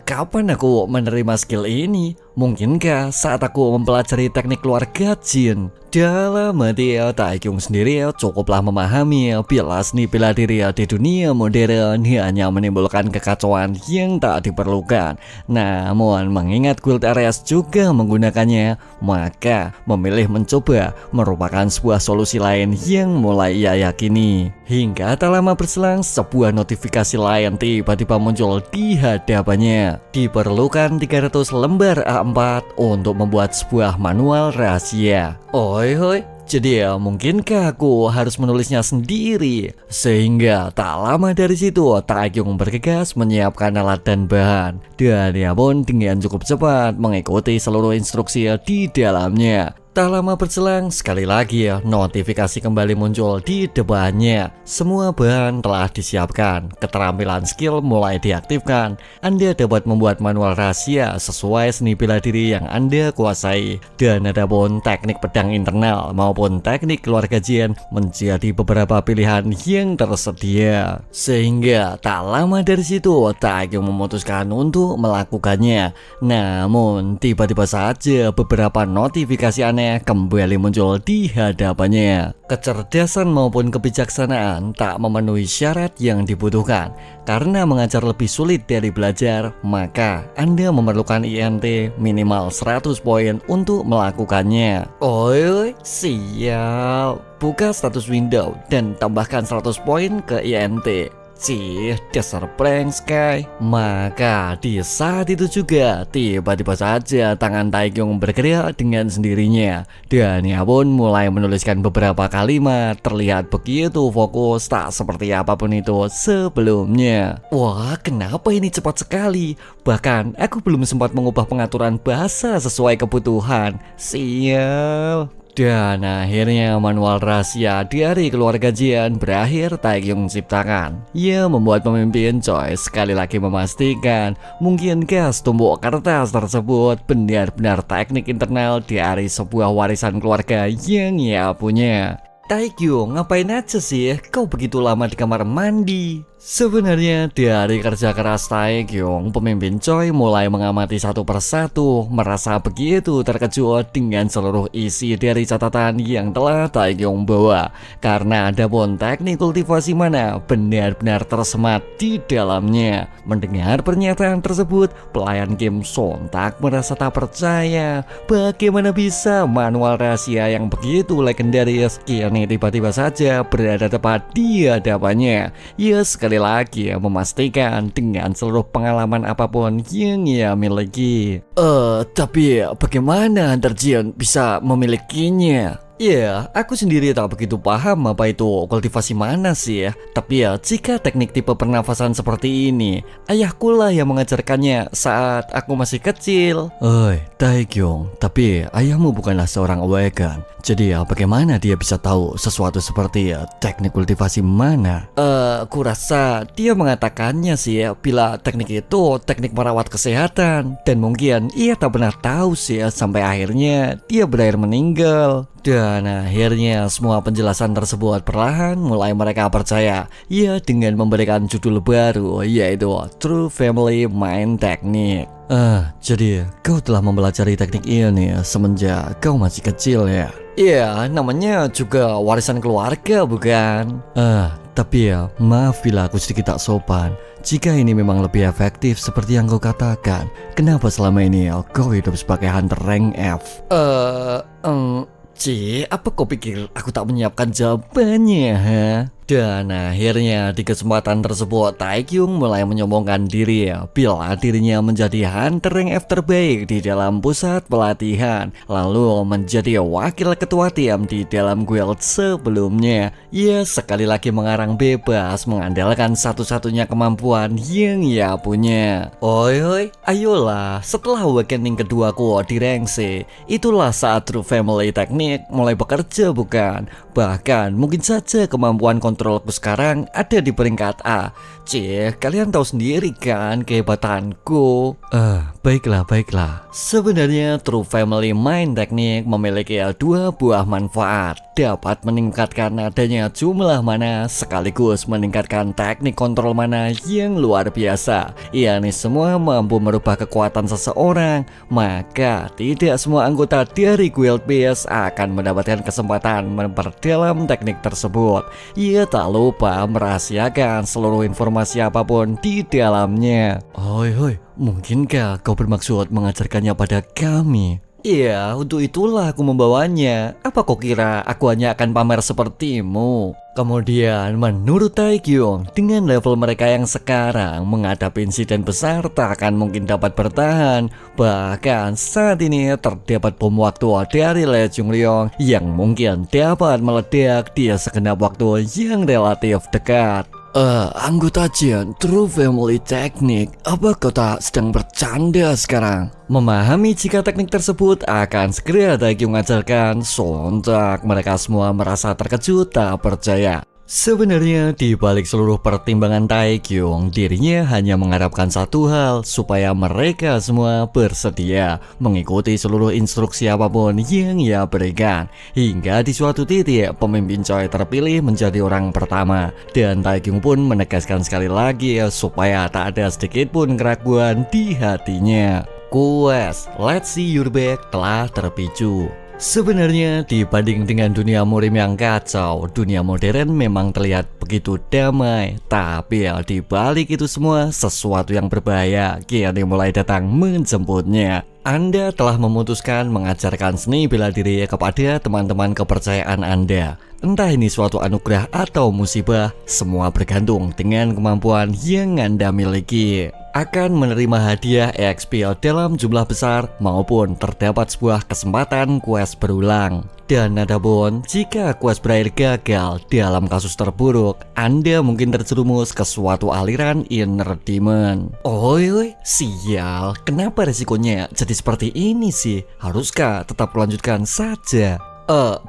B: Kapan aku menerima skill ini? Mungkinkah saat aku mempelajari teknik keluarga jin? Dalam hati Taekyung sendiri cukuplah memahami bila seni bela diri di dunia modern hanya menimbulkan kekacauan yang tak diperlukan. Namun mengingat Guild Ares juga menggunakannya, maka memilih mencoba merupakan sebuah solusi lain yang mulai ia yakini. Hingga tak lama berselang, sebuah notifikasi lain tiba-tiba muncul di hadapannya. Diperlukan 300 lembar A4 untuk membuat sebuah manual rahasia. Oi, jadi mungkinkah aku harus menulisnya sendiri? Sehingga tak lama dari situ Taekyung bergegas menyiapkan alat dan bahan. Dan ia pun dengan cukup cepat mengikuti seluruh instruksi di dalamnya. Tak lama berselang, sekali lagi ya, notifikasi kembali muncul di depannya. Semua bahan telah disiapkan, keterampilan skill mulai diaktifkan. Anda dapat membuat manual rahasia sesuai seni bela diri yang Anda kuasai. Dan ada pun teknik pedang internal maupun teknik keluarga Jin menjadi beberapa pilihan yang tersedia. Sehingga tak lama dari situ, Taekyung memutuskan untuk melakukannya. Namun, tiba-tiba saja beberapa notifikasi aneh kembali muncul di hadapannya. Kecerdasan maupun kebijaksanaan tak memenuhi syarat yang dibutuhkan. Karena mengajar lebih sulit dari belajar, maka Anda memerlukan INT minimal 100 poin untuk melakukannya. Oi, siap. Buka status window dan tambahkan 100 poin ke INT. Cih, dasar prank Sky. Maka di saat itu juga tiba-tiba saja tangan Taekyung bergerak dengan sendirinya. Dan ia pun mulai menuliskan beberapa kalimat. Terlihat begitu fokus, tak seperti apapun itu sebelumnya. Wah, kenapa ini cepat sekali? Bahkan aku belum sempat mengubah pengaturan bahasa sesuai kebutuhan. Sial. Dan akhirnya manual rahasia dari keluarga Jian berakhir Taekyung ciptakan. Ia membuat pemimpin Choi sekali lagi memastikan mungkinkah tumbuk kertas tersebut benar-benar teknik internal dari sebuah warisan keluarga yang ia punya. Taekyung, ngapain aja sih? Kau begitu lama di kamar mandi. Sebenarnya dari kerja keras Taekyung, pemimpin Choi mulai mengamati satu persatu, merasa begitu terkejut dengan seluruh isi dari catatan yang telah Taekyung bawa. Karena ada pun teknik kultivasi mana benar-benar tersemat di dalamnya. Mendengar pernyataan tersebut, pelayan Kim sontak merasa tak percaya. Bagaimana bisa manual rahasia yang begitu legendaris kini tiba-tiba saja berada tepat di hadapannya. Ya sekali lagi memastikan dengan seluruh pengalaman apapun yang ia miliki. Tapi bagaimana Hunter Jian bisa memilikinya? Ya, aku sendiri tak begitu paham apa itu kultivasi mana sih ya. Tapi ya, jika teknik tipe pernafasan seperti ini, ayahku lah yang mengajarkannya saat aku masih kecil. Oi, Taekyung, tapi ayahmu bukanlah seorang awaken. Jadi ya, bagaimana dia bisa tahu sesuatu seperti ya teknik kultivasi mana? Kurasa dia mengatakannya sih ya, bila teknik itu teknik merawat kesehatan. Dan mungkin ia tak pernah tahu sih ya, sampai akhirnya dia berakhir meninggal. Dan akhirnya semua penjelasan tersebut perlahan mulai mereka percaya. Ya, dengan memberikan judul baru, yaitu True Family Mind Technique. Jadi kau telah mempelajari teknik ini semenjak kau masih kecil ya? Iya, namanya juga warisan keluarga bukan? Tapi ya, maaf bila aku sedikit tak sopan. Jika ini memang lebih efektif seperti yang kau katakan, kenapa selama ini kau hidup sebagai hunter rank F? Apa kau pikir aku tak menyiapkan jawabannya, ha? Dan akhirnya di kesempatan tersebut Taekyung mulai menyombongkan diri bila dirinya menjadi hunter rank F terbaik di dalam pusat pelatihan, lalu menjadi wakil ketua tim di dalam guild sebelumnya. Ia sekali lagi mengarang bebas mengandalkan satu-satunya kemampuan yang ia punya. Oi, ayolah, setelah awakening keduaku di rank C, itulah saat True Family Technique mulai bekerja bukan? Bahkan mungkin saja kemampuan kontrolku sekarang ada di peringkat A. Kalian tahu sendiri kan kehebatanku. Baiklah. Sebenarnya True Family Mind Technique memiliki dua buah manfaat. Dapat meningkatkan adanya jumlah mana sekaligus meningkatkan teknik kontrol mana yang luar biasa. Ini semua mampu merubah kekuatan seseorang. Maka tidak semua anggota dari guild base akan mendapatkan kesempatan memperdalam teknik tersebut. Ia tak lupa merahasiakan seluruh informasi apapun di dalamnya. Hoi, mungkinkah kau bermaksud mengajarkannya pada kami? Iya, untuk itulah aku membawanya. Apa kau kira aku hanya akan pamer sepertimu? Kemudian menurut Taekyung, dengan level mereka yang sekarang, menghadapi insiden besar tak akan mungkin dapat bertahan. Bahkan saat ini terdapat bom waktu dari Lee Junryong yang mungkin dapat meledak di segenap waktu yang relatif dekat. Anggota Jin True Family Teknik, apa kau tak sedang bercanda sekarang? Memahami jika teknik tersebut akan segera Taekyung mengajarkan, sontak mereka semua merasa terkejut tak percaya. Sebenarnya di balik seluruh pertimbangan Taekyung, dirinya hanya mengharapkan satu hal, supaya mereka semua bersedia mengikuti seluruh instruksi apapun yang ia berikan. Hingga di suatu titik, pemimpin Choi terpilih menjadi orang pertama. Dan Taekyung pun menegaskan sekali lagi supaya tak ada sedikit pun keraguan di hatinya. Quest Let's See Your Back telah terpicu. Sebenarnya dibanding dengan dunia murim yang kacau, dunia modern memang terlihat begitu damai. Tapi di balik itu semua, sesuatu yang berbahaya kini mulai datang menjemputnya. Anda telah memutuskan mengajarkan seni bela diri kepada teman-teman kepercayaan Anda. Entah ini suatu anugerah atau musibah, semua bergantung dengan kemampuan yang Anda miliki. Akan menerima hadiah EXP dalam jumlah besar maupun terdapat sebuah kesempatan quest berulang. Dan adapun jika quest berakhir gagal, dalam kasus terburuk Anda mungkin terjerumus ke suatu aliran inner demon. Oi, sial, kenapa resikonya jadi seperti ini sih? Haruskah tetap melanjutkan saja?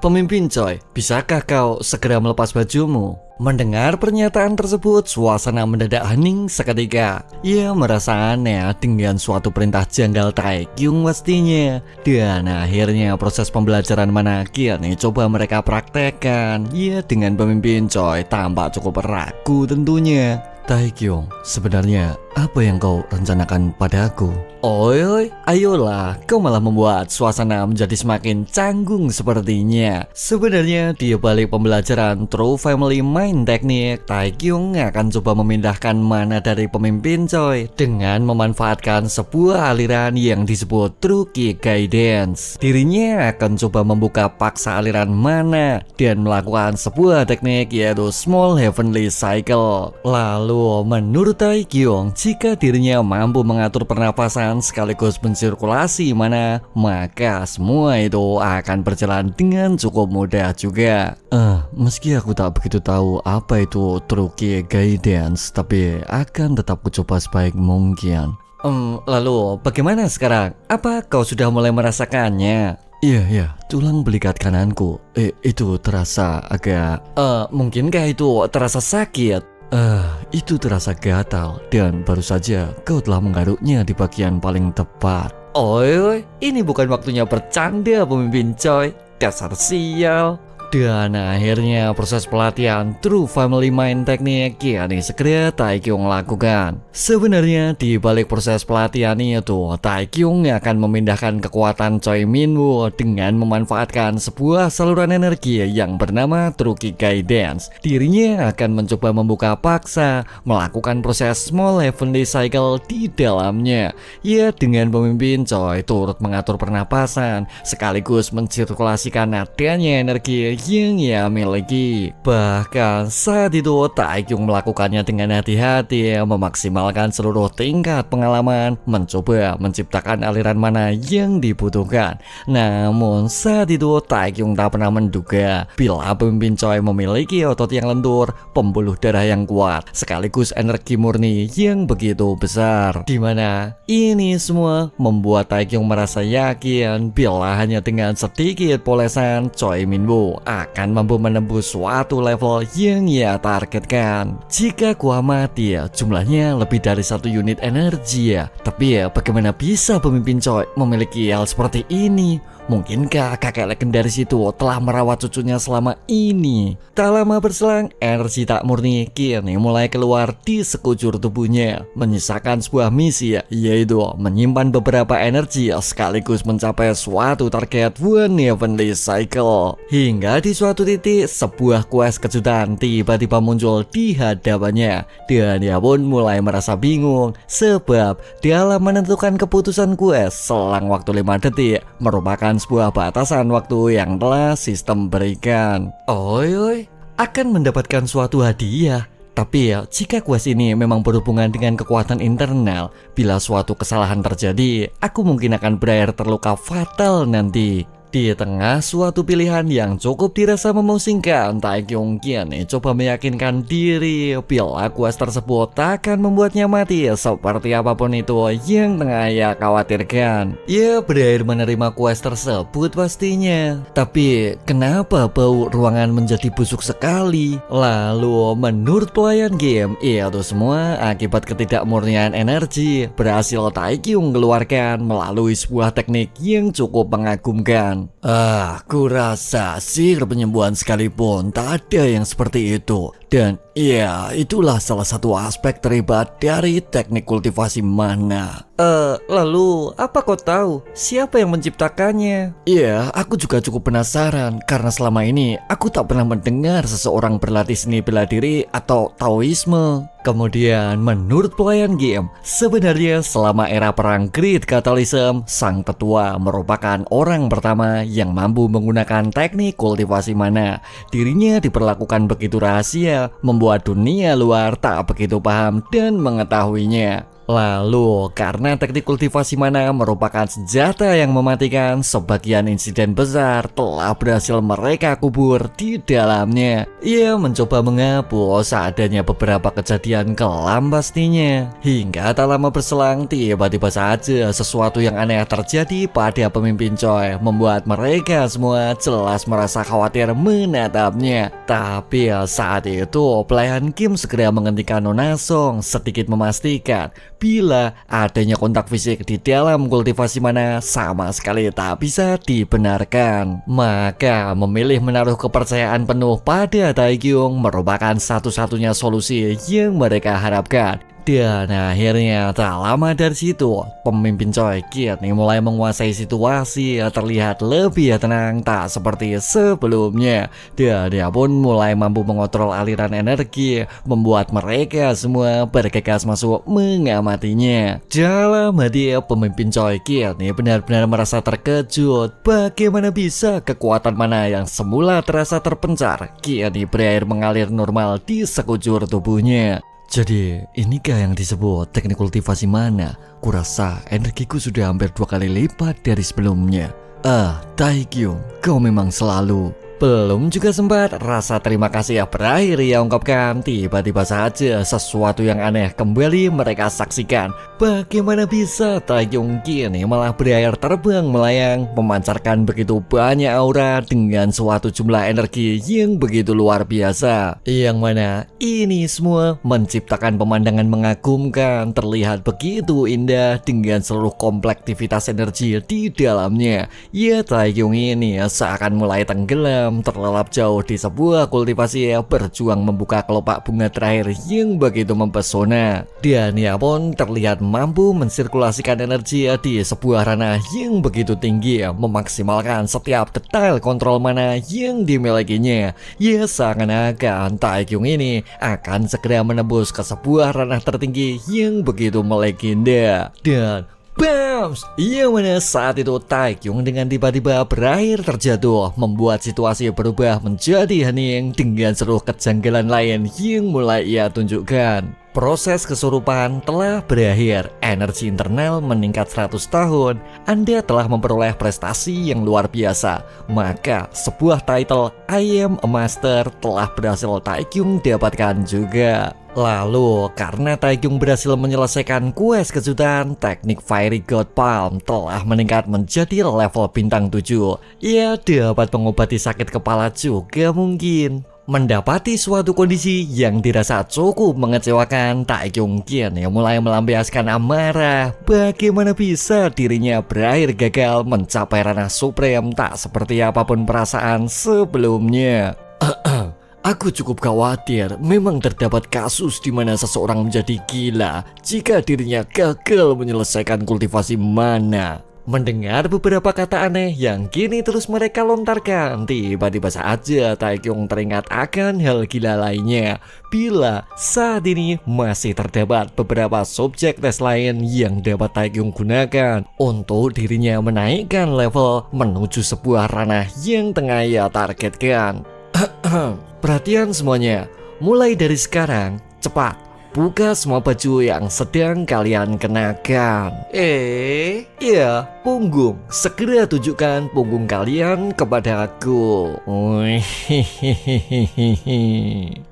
B: Pemimpin Choi, bisakah kau segera melepas bajumu? Mendengar pernyataan tersebut, suasana mendadak hening seketika. Ia merasa aneh dengan suatu perintah janggal Taekyung pastinya. Dan akhirnya proses pembelajaran mana kini coba mereka praktekkan. Ia dengan pemimpin Choi tampak cukup ragu tentunya. Taekyung, sebenarnya apa yang kau rencanakan padaku? Oi, ayolah, kau malah membuat suasana menjadi semakin canggung sepertinya. Sebenarnya di balik pembelajaran True Family Mind Teknik, Taekyung akan coba memindahkan mana dari pemimpin Choi dengan memanfaatkan sebuah aliran yang disebut True Kikai Dance. Dirinya akan coba membuka paksa aliran mana dan melakukan sebuah teknik yaitu Small Heavenly Cycle. Lalu menurut Taekyung, jika dirinya mampu mengatur pernapasan sekaligus mensirkulasi mana, maka semua itu akan berjalan dengan cukup mudah juga. Meski aku tak begitu tahu apa itu True Kikai Dance, tapi akan tetap kucoba sebaik mungkin. Lalu bagaimana sekarang? Apa kau sudah mulai merasakannya? Iya, tulang belikat kananku itu terasa agak... mungkinkah itu terasa sakit? Itu terasa gatal dan baru saja kau telah menggaruknya di bagian paling tepat. Oi, ini bukan waktunya bercanda pemimpin Choi, dasar sial. Dan akhirnya proses pelatihan True Family Mind Teknik kini segera Taekyung lakukan. Sebenarnya di balik proses pelatihan itu, Taekyung akan memindahkan kekuatan Choi Minwoo dengan memanfaatkan sebuah saluran energi yang bernama True Kikai Dance. Dirinya akan mencoba membuka paksa, melakukan proses Small Heavenly Cycle di dalamnya. Ia dengan pemimpin Choi turut mengatur pernapasan sekaligus mensirkulasikan adanya energi yang ia miliki. Bahkan saat itu Taekyung melakukannya dengan hati-hati, memaksimalkan seluruh tingkat pengalaman, mencoba menciptakan aliran mana yang dibutuhkan. Namun saat itu Taekyung tak pernah menduga bila pemimpin Choi memiliki otot yang lentur, pembuluh darah yang kuat, sekaligus energi murni yang begitu besar. Dimana ini semua membuat Taekyung merasa yakin bila hanya dengan sedikit polesan Choi Minwoo akan mampu menembus suatu level yang ia targetkan. Jika gua mati jumlahnya lebih dari 1 unit energi tapi bagaimana bisa pemimpin Choi memiliki hal seperti ini? Mungkinkah kakek legendaris itu telah merawat cucunya selama ini? Tak lama berselang, energi tak murni kini mulai keluar di sekujur tubuhnya, menyisakan sebuah misi yaitu menyimpan beberapa energi sekaligus mencapai suatu target One Heavenly Cycle. Hingga di suatu titik, sebuah quest kejutan tiba-tiba muncul di hadapannya dan dia pun mulai merasa bingung sebab dalam menentukan keputusan quest selang waktu 5 detik merupakan sebuah batasan waktu yang telah sistem berikan. Oi, akan mendapatkan suatu hadiah. Tapi jika quest ini memang berhubungan dengan kekuatan internal, bila suatu kesalahan terjadi, aku mungkin akan berakhir terluka fatal nanti. Di tengah suatu pilihan yang cukup dirasa memusingkan, Taekyung kini coba meyakinkan diri bila quest tersebut akan membuatnya mati seperti apapun itu yang tengah ia khawatirkan. Ia berakhir menerima quest tersebut pastinya. Tapi kenapa bau ruangan menjadi busuk sekali? Lalu menurut pelayan game, itu semua akibat ketidakmurnian energi berhasil Taekyung keluarkan melalui sebuah teknik yang cukup mengagumkan. Aku rasa sihir penyembuhan sekalipun tak ada yang seperti itu. Dan ya, itulah salah satu aspek terhebat dari teknik kultivasi mana. Lalu apa kau tahu siapa yang menciptakannya? Ya, aku juga cukup penasaran karena selama ini aku tak pernah mendengar seseorang berlatih seni bela diri atau Taoisme. Kemudian menurut pelayan game, sebenarnya selama era perang Great Catalysm, sang tetua merupakan orang pertama yang mampu menggunakan teknik kultivasi mana. Dirinya diperlakukan begitu rahasia, membuat dunia luar tak begitu paham dan mengetahuinya. Lalu, karena teknik kultivasi mana merupakan senjata yang mematikan, sebagian insiden besar telah berhasil mereka kubur di dalamnya. Ia mencoba menghapus adanya beberapa kejadian kelam pastinya. Hingga tak lama berselang, tiba-tiba saja sesuatu yang aneh terjadi pada pemimpin Choi, membuat mereka semua jelas merasa khawatir menatapnya. Tapi saat itu, pelayan Kim segera menghentikan Nona Song, sedikit memastikan bila adanya kontak fisik di dalam kultivasi mana sama sekali tak bisa dibenarkan. Maka memilih menaruh kepercayaan penuh pada Taekyung merupakan satu-satunya solusi yang mereka harapkan. Dan akhirnya tak lama dari situ, pemimpin Choi kini mulai menguasai situasi, terlihat lebih tenang tak seperti sebelumnya. Dan dia pun mulai mampu mengontrol aliran energi, membuat mereka semua bergegas masuk mengamatinya. Dalam hati pemimpin Choi kini benar-benar merasa terkejut. Bagaimana bisa kekuatan mana yang semula terasa terpencar kini berakhir mengalir normal di sekujur tubuhnya. Jadi, inikah yang disebut teknik kultivasi mana? Kurasa energiku sudah hampir 2 kali lipat dari sebelumnya. Taekyung, kau memang selalu... Belum juga sempat rasa terima kasih berakhir ia ungkapkan, tiba-tiba saja sesuatu yang aneh kembali mereka saksikan. Bagaimana bisa Taekyung kini malah berakhir terbang melayang, memancarkan begitu banyak aura dengan suatu jumlah energi yang begitu luar biasa. Yang mana ini semua menciptakan pemandangan mengagumkan, terlihat begitu indah dengan seluruh komplektivitas energi di dalamnya. Ya, Taekyung ini seakan mulai tenggelam, terlelap jauh di sebuah kultivasi berjuang membuka kelopak bunga terakhir yang begitu mempesona. Dan ia pun terlihat mampu mensirkulasikan energi di sebuah ranah yang begitu tinggi, memaksimalkan setiap detail kontrol mana yang dimilikinya. Ya, seakan-akan Taekyung ini akan segera menembus ke sebuah ranah tertinggi yang begitu melegenda. Dan Bams! Yang mana saat itu Taekyung dengan tiba-tiba berakhir terjatuh, membuat situasi berubah menjadi hening dengan seluruh kejanggalan lain yang mulai ia tunjukkan. Proses kesurupan telah berakhir, energi internal meningkat 100 tahun, Anda telah memperoleh prestasi yang luar biasa. Maka sebuah title I Am a Master telah berhasil Taekyung dapatkan juga. Lalu, karena Taekyung berhasil menyelesaikan quest kejutan, teknik Fiery God Palm telah meningkat menjadi level bintang 7. Ia dapat mengobati sakit kepala juga mungkin. Mendapati suatu kondisi yang dirasa cukup mengecewakan, Taekyung kini mulai melampiaskan amarah. Bagaimana bisa dirinya berakhir gagal mencapai ranah supreme tak seperti apapun perasaan sebelumnya. Aku cukup khawatir, memang terdapat kasus di mana seseorang menjadi gila jika dirinya gagal menyelesaikan kultivasi mana. Mendengar beberapa kata aneh yang kini terus mereka lontarkan, tiba-tiba saja Taekyung teringat akan hal gila lainnya. Bila saat ini masih terdapat beberapa subjek tes lain yang dapat Taekyung gunakan untuk dirinya menaikkan level menuju sebuah ranah yang tengah ia targetkan. Perhatian semuanya, mulai dari sekarang, cepat buka semua baju yang sedang kalian kenakan. Iya, punggung. Segera tunjukkan punggung kalian kepada aku.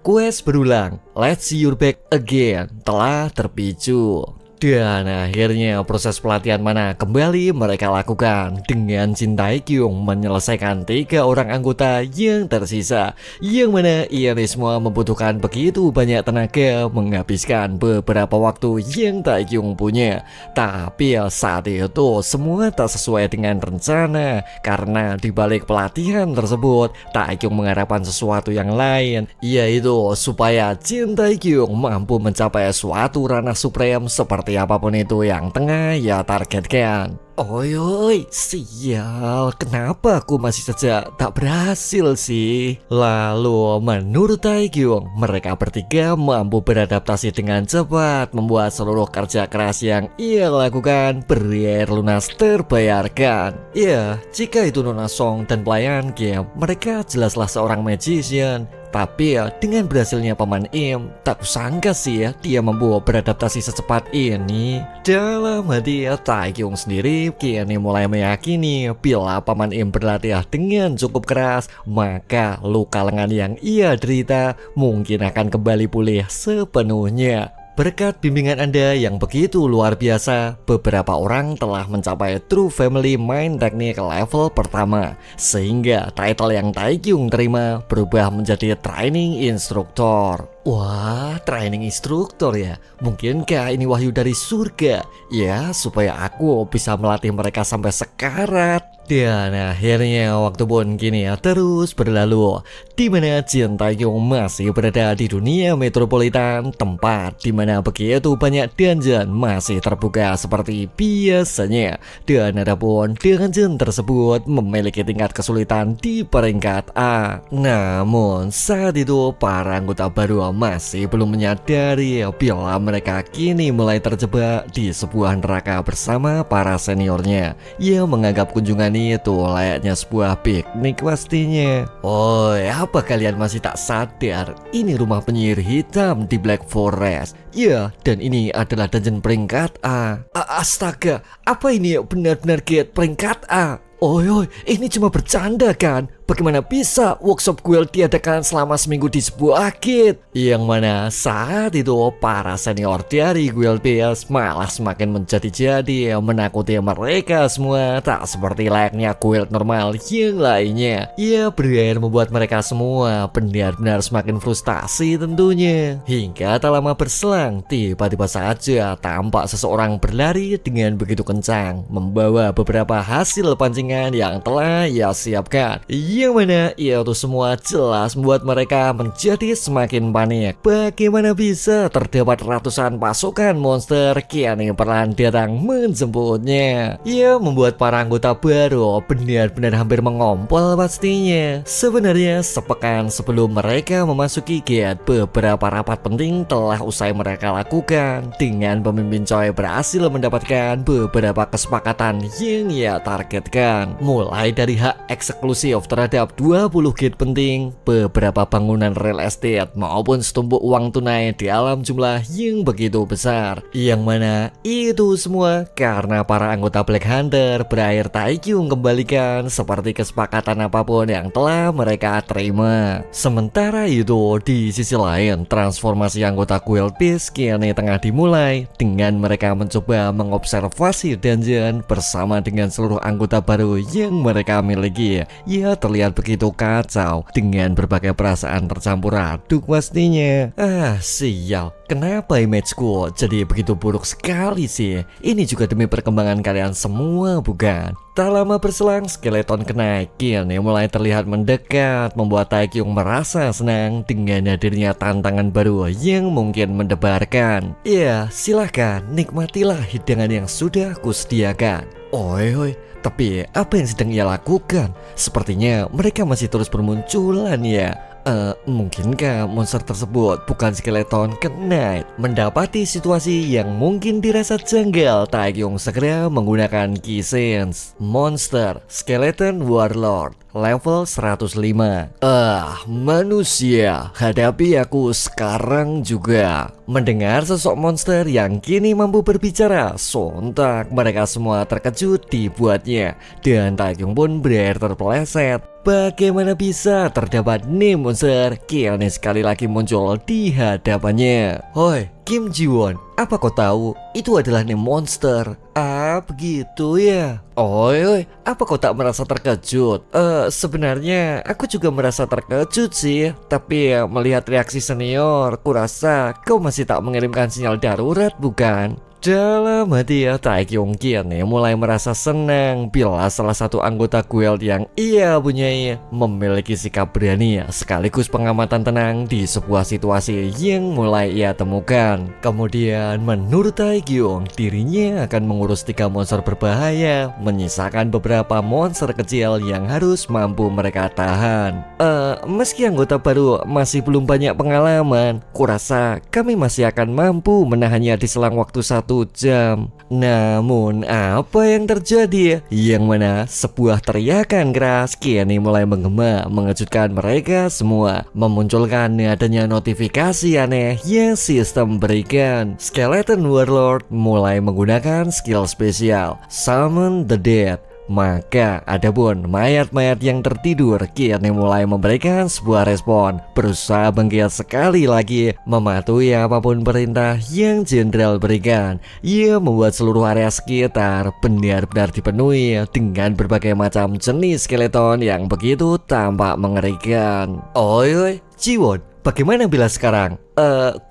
B: Quest berulang. Let's see your back again telah terpicu. Dan akhirnya proses pelatihan mana kembali mereka lakukan dengan Jin Tae-kyung menyelesaikan 3 orang anggota yang tersisa, yang mana ini semua membutuhkan begitu banyak tenaga, menghabiskan beberapa waktu yang Tae-kyung punya. Tapi saat itu semua tak sesuai dengan rencana, karena di balik pelatihan tersebut Tae-kyung mengharapkan sesuatu yang lain, yaitu supaya Jin Tae-kyung mampu mencapai suatu ranah supreme seperti apapun itu yang tengah ia targetkan. Oi, sial, kenapa aku masih saja tak berhasil sih? Lalu menurut Tae-kyung, mereka bertiga mampu beradaptasi dengan cepat, membuat seluruh kerja keras yang ia lakukan berakhir lunas terbayarkan. Ya, jika itu Nona Song dan pelayan game, mereka jelaslah seorang magician. Tapi dengan berhasilnya Paman Im, tak kusangka sih dia mampu beradaptasi secepat ini. Dalam hati Tae-kyung sendiri kini mulai meyakini bila Paman Im berlatih dengan cukup keras, maka luka lengan yang ia derita mungkin akan kembali pulih sepenuhnya. Berkat bimbingan Anda yang begitu luar biasa, beberapa orang telah mencapai True Family Mind Technique level pertama, sehingga title yang Tae-kyung terima berubah menjadi Training Instructor. Wah, training instruktur ya. Mungkinkah ini wahyu dari surga? Ya, supaya aku bisa melatih mereka sampai sekarat. Dan akhirnya waktu pun kini terus berlalu, di mana Jin Tae-kyung masih berada di dunia metropolitan, tempat di mana begitu banyak dungeon masih terbuka seperti biasanya. Dan adapun dungeon tersebut memiliki tingkat kesulitan di peringkat A. Namun saat itu para anggota baru masih belum menyadari bila mereka kini mulai terjebak di sebuah neraka bersama para seniornya yang menganggap kunjungan itu layaknya sebuah piknik pastinya. Oh, apa kalian masih tak sadar? Ini rumah penyihir hitam di Black Forest. Ya, dan ini adalah dungeon peringkat A. Astaga, apa ini benar-benar gate peringkat A? Oi, ini cuma bercanda kan? Bagaimana bisa workshop guild diadakan selama seminggu di sebuah gate? Yang mana saat itu para senior dari guild PS malah semakin menjadi-jadi, menakuti mereka semua, tak seperti layaknya guild normal yang lainnya. Ia berakhir membuat mereka semua benar-benar semakin frustasi tentunya. Hingga tak lama berselang, tiba-tiba saja tampak seseorang berlari dengan begitu kencang, membawa beberapa hasil pancingan yang telah ia siapkan, yang mana itu semua jelas membuat mereka menjadi semakin panik. Bagaimana bisa terdapat ratusan pasukan monster kini perlahan datang menjemputnya? Ia membuat para anggota baru benar-benar hampir mengompol pastinya. Sebenarnya sepekan sebelum mereka memasuki gate, beberapa rapat penting telah usai mereka lakukan, dengan pemimpin Choi berhasil mendapatkan beberapa kesepakatan yang ia targetkan, mulai dari hak eksklusif terhadap 20 gate penting, beberapa bangunan real estate, maupun setumpuk uang tunai dalam jumlah yang begitu besar. Yang mana itu semua karena para anggota Black Hunter berakhir Tae-kyung kembalikan seperti kesepakatan apapun yang telah mereka terima. Sementara itu di sisi lain, transformasi anggota Guild Peace kini tengah dimulai dengan mereka mencoba mengobservasi dungeon bersama dengan seluruh anggota baru yang mereka miliki. Ya, terlihat begitu kacau dengan berbagai perasaan tercampur aduk pastinya. Sial, kenapa imageku jadi begitu buruk sekali sih? Ini juga demi perkembangan kalian semua, bukan? Tak lama berselang, skeleton Knight kini mulai terlihat mendekat, membuat Tae-kyung merasa senang dengan hadirnya tantangan baru yang mungkin mendebarkan. Ya, silahkan nikmatilah hidangan yang sudah kusediakan. Oi, tapi apa yang sedang ia lakukan? Sepertinya mereka masih terus bermunculan ya. Mungkinkah monster tersebut bukan skeleton Knight? Mendapati situasi yang mungkin dirasa janggal, Tae-kyung segera menggunakan key sense. Monster Skeleton Warlord. level 105. Manusia, hadapi aku sekarang juga. Mendengar sosok monster yang kini mampu berbicara, sontak mereka semua terkejut dibuatnya. Dan Taekyung pun berakhir terpeleset. Bagaimana bisa terdapat nih monster kini sekali lagi muncul di hadapannya? Hoi, Kim Ji-won, apa kau tahu itu adalah nih monster? Ah, begitu ya. Oi, apa kau tak merasa terkejut? Sebenarnya aku juga merasa terkejut sih. Tapi melihat reaksi senior, kurasa kau masih tak mengirimkan sinyal darurat bukan? Dalam hati Taekyung kini mulai merasa senang bila salah satu anggota guild yang ia punyai memiliki sikap berani sekaligus pengamatan tenang di sebuah situasi yang mulai ia temukan. Kemudian menurut Taekyung, dirinya akan mengurus 3 monster berbahaya, menyisakan beberapa monster kecil yang harus mampu mereka tahan. Meski anggota baru masih belum banyak pengalaman, kurasa kami masih akan mampu menahannya di selang waktu 1 jam. Namun apa yang terjadi? Yang mana sebuah teriakan keras kini mulai menggema mengejutkan mereka semua, memunculkan adanya notifikasi aneh yang sistem berikan. Skeleton Warlord mulai menggunakan skill spesial Summon the Dead. Maka ada pun mayat-mayat yang tertidur kini mulai memberikan sebuah respon, berusaha bangkit sekali lagi, mematuhi apapun perintah yang jenderal berikan. Ia membuat seluruh area sekitar benar-benar dipenuhi dengan berbagai macam jenis skeleton yang begitu tampak mengerikan. Oi, Ji-won, bagaimana bila sekarang?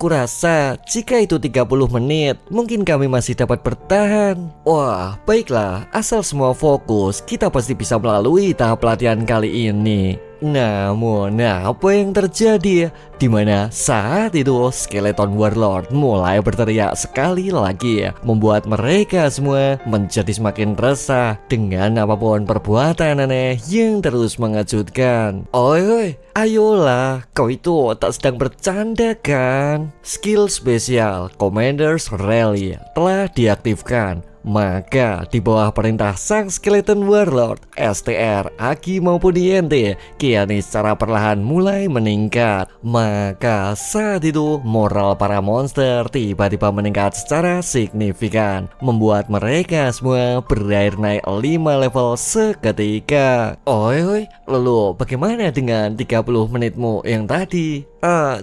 B: Kurasa jika itu 30 menit, mungkin kami masih dapat bertahan. Wah, baiklah, asal semua fokus, kita pasti bisa melalui tahap pelatihan kali ini. Namun, apa yang terjadi? Dimana saat itu Skeleton Warlord mulai berteriak sekali lagi, membuat mereka semua menjadi semakin resah dengan apapun perbuatan aneh yang terus mengejutkan. Oi, ayolah, kau itu tak sedang bercanda kan? Skill spesial Commander's Rally telah diaktifkan. Maka di bawah perintah sang Skeleton Warlord, STR, Aki maupun INT kini secara perlahan mulai meningkat. Maka saat itu moral para monster tiba-tiba meningkat secara signifikan, membuat mereka semua berakhir naik 5 level seketika. Oi, lalu bagaimana dengan 30 menitmu yang tadi?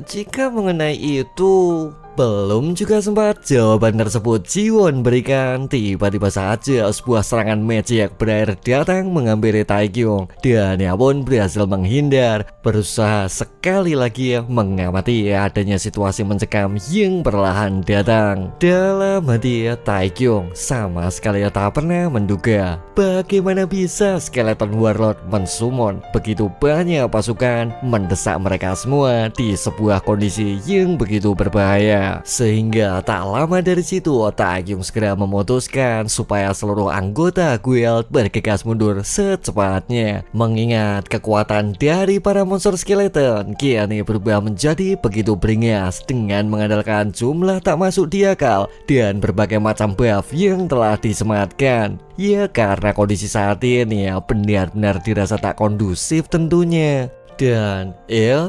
B: Jika mengenai itu, belum juga sempat jawaban tersebut Ji-won berikan, tiba-tiba saja sebuah serangan magic berakhir datang menghampiri Taekyung, dan ia pun berhasil menghindar, berusaha sekali lagi mengamati adanya situasi mencekam yang perlahan datang. Dalam hati Taekyung sama sekali tak pernah menduga bagaimana bisa Skeleton Warlord mensummon begitu banyak pasukan mendesak mereka semua di sebuah kondisi yang begitu berbahaya. Sehingga tak lama dari situ Taekyung segera memutuskan supaya seluruh anggota guild bergegas mundur secepatnya, mengingat kekuatan dari para monster skeleton kini berubah menjadi begitu beringas dengan mengandalkan jumlah tak masuk di akal dan berbagai macam buff yang telah disematkan. Ya, karena kondisi saat ini benar-benar dirasa tak kondusif tentunya. Dan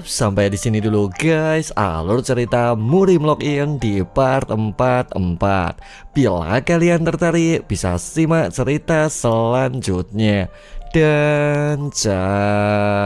B: sampai di sini dulu guys alur cerita Murim Login di part 44. Bila kalian tertarik bisa simak cerita selanjutnya. Dan ciao.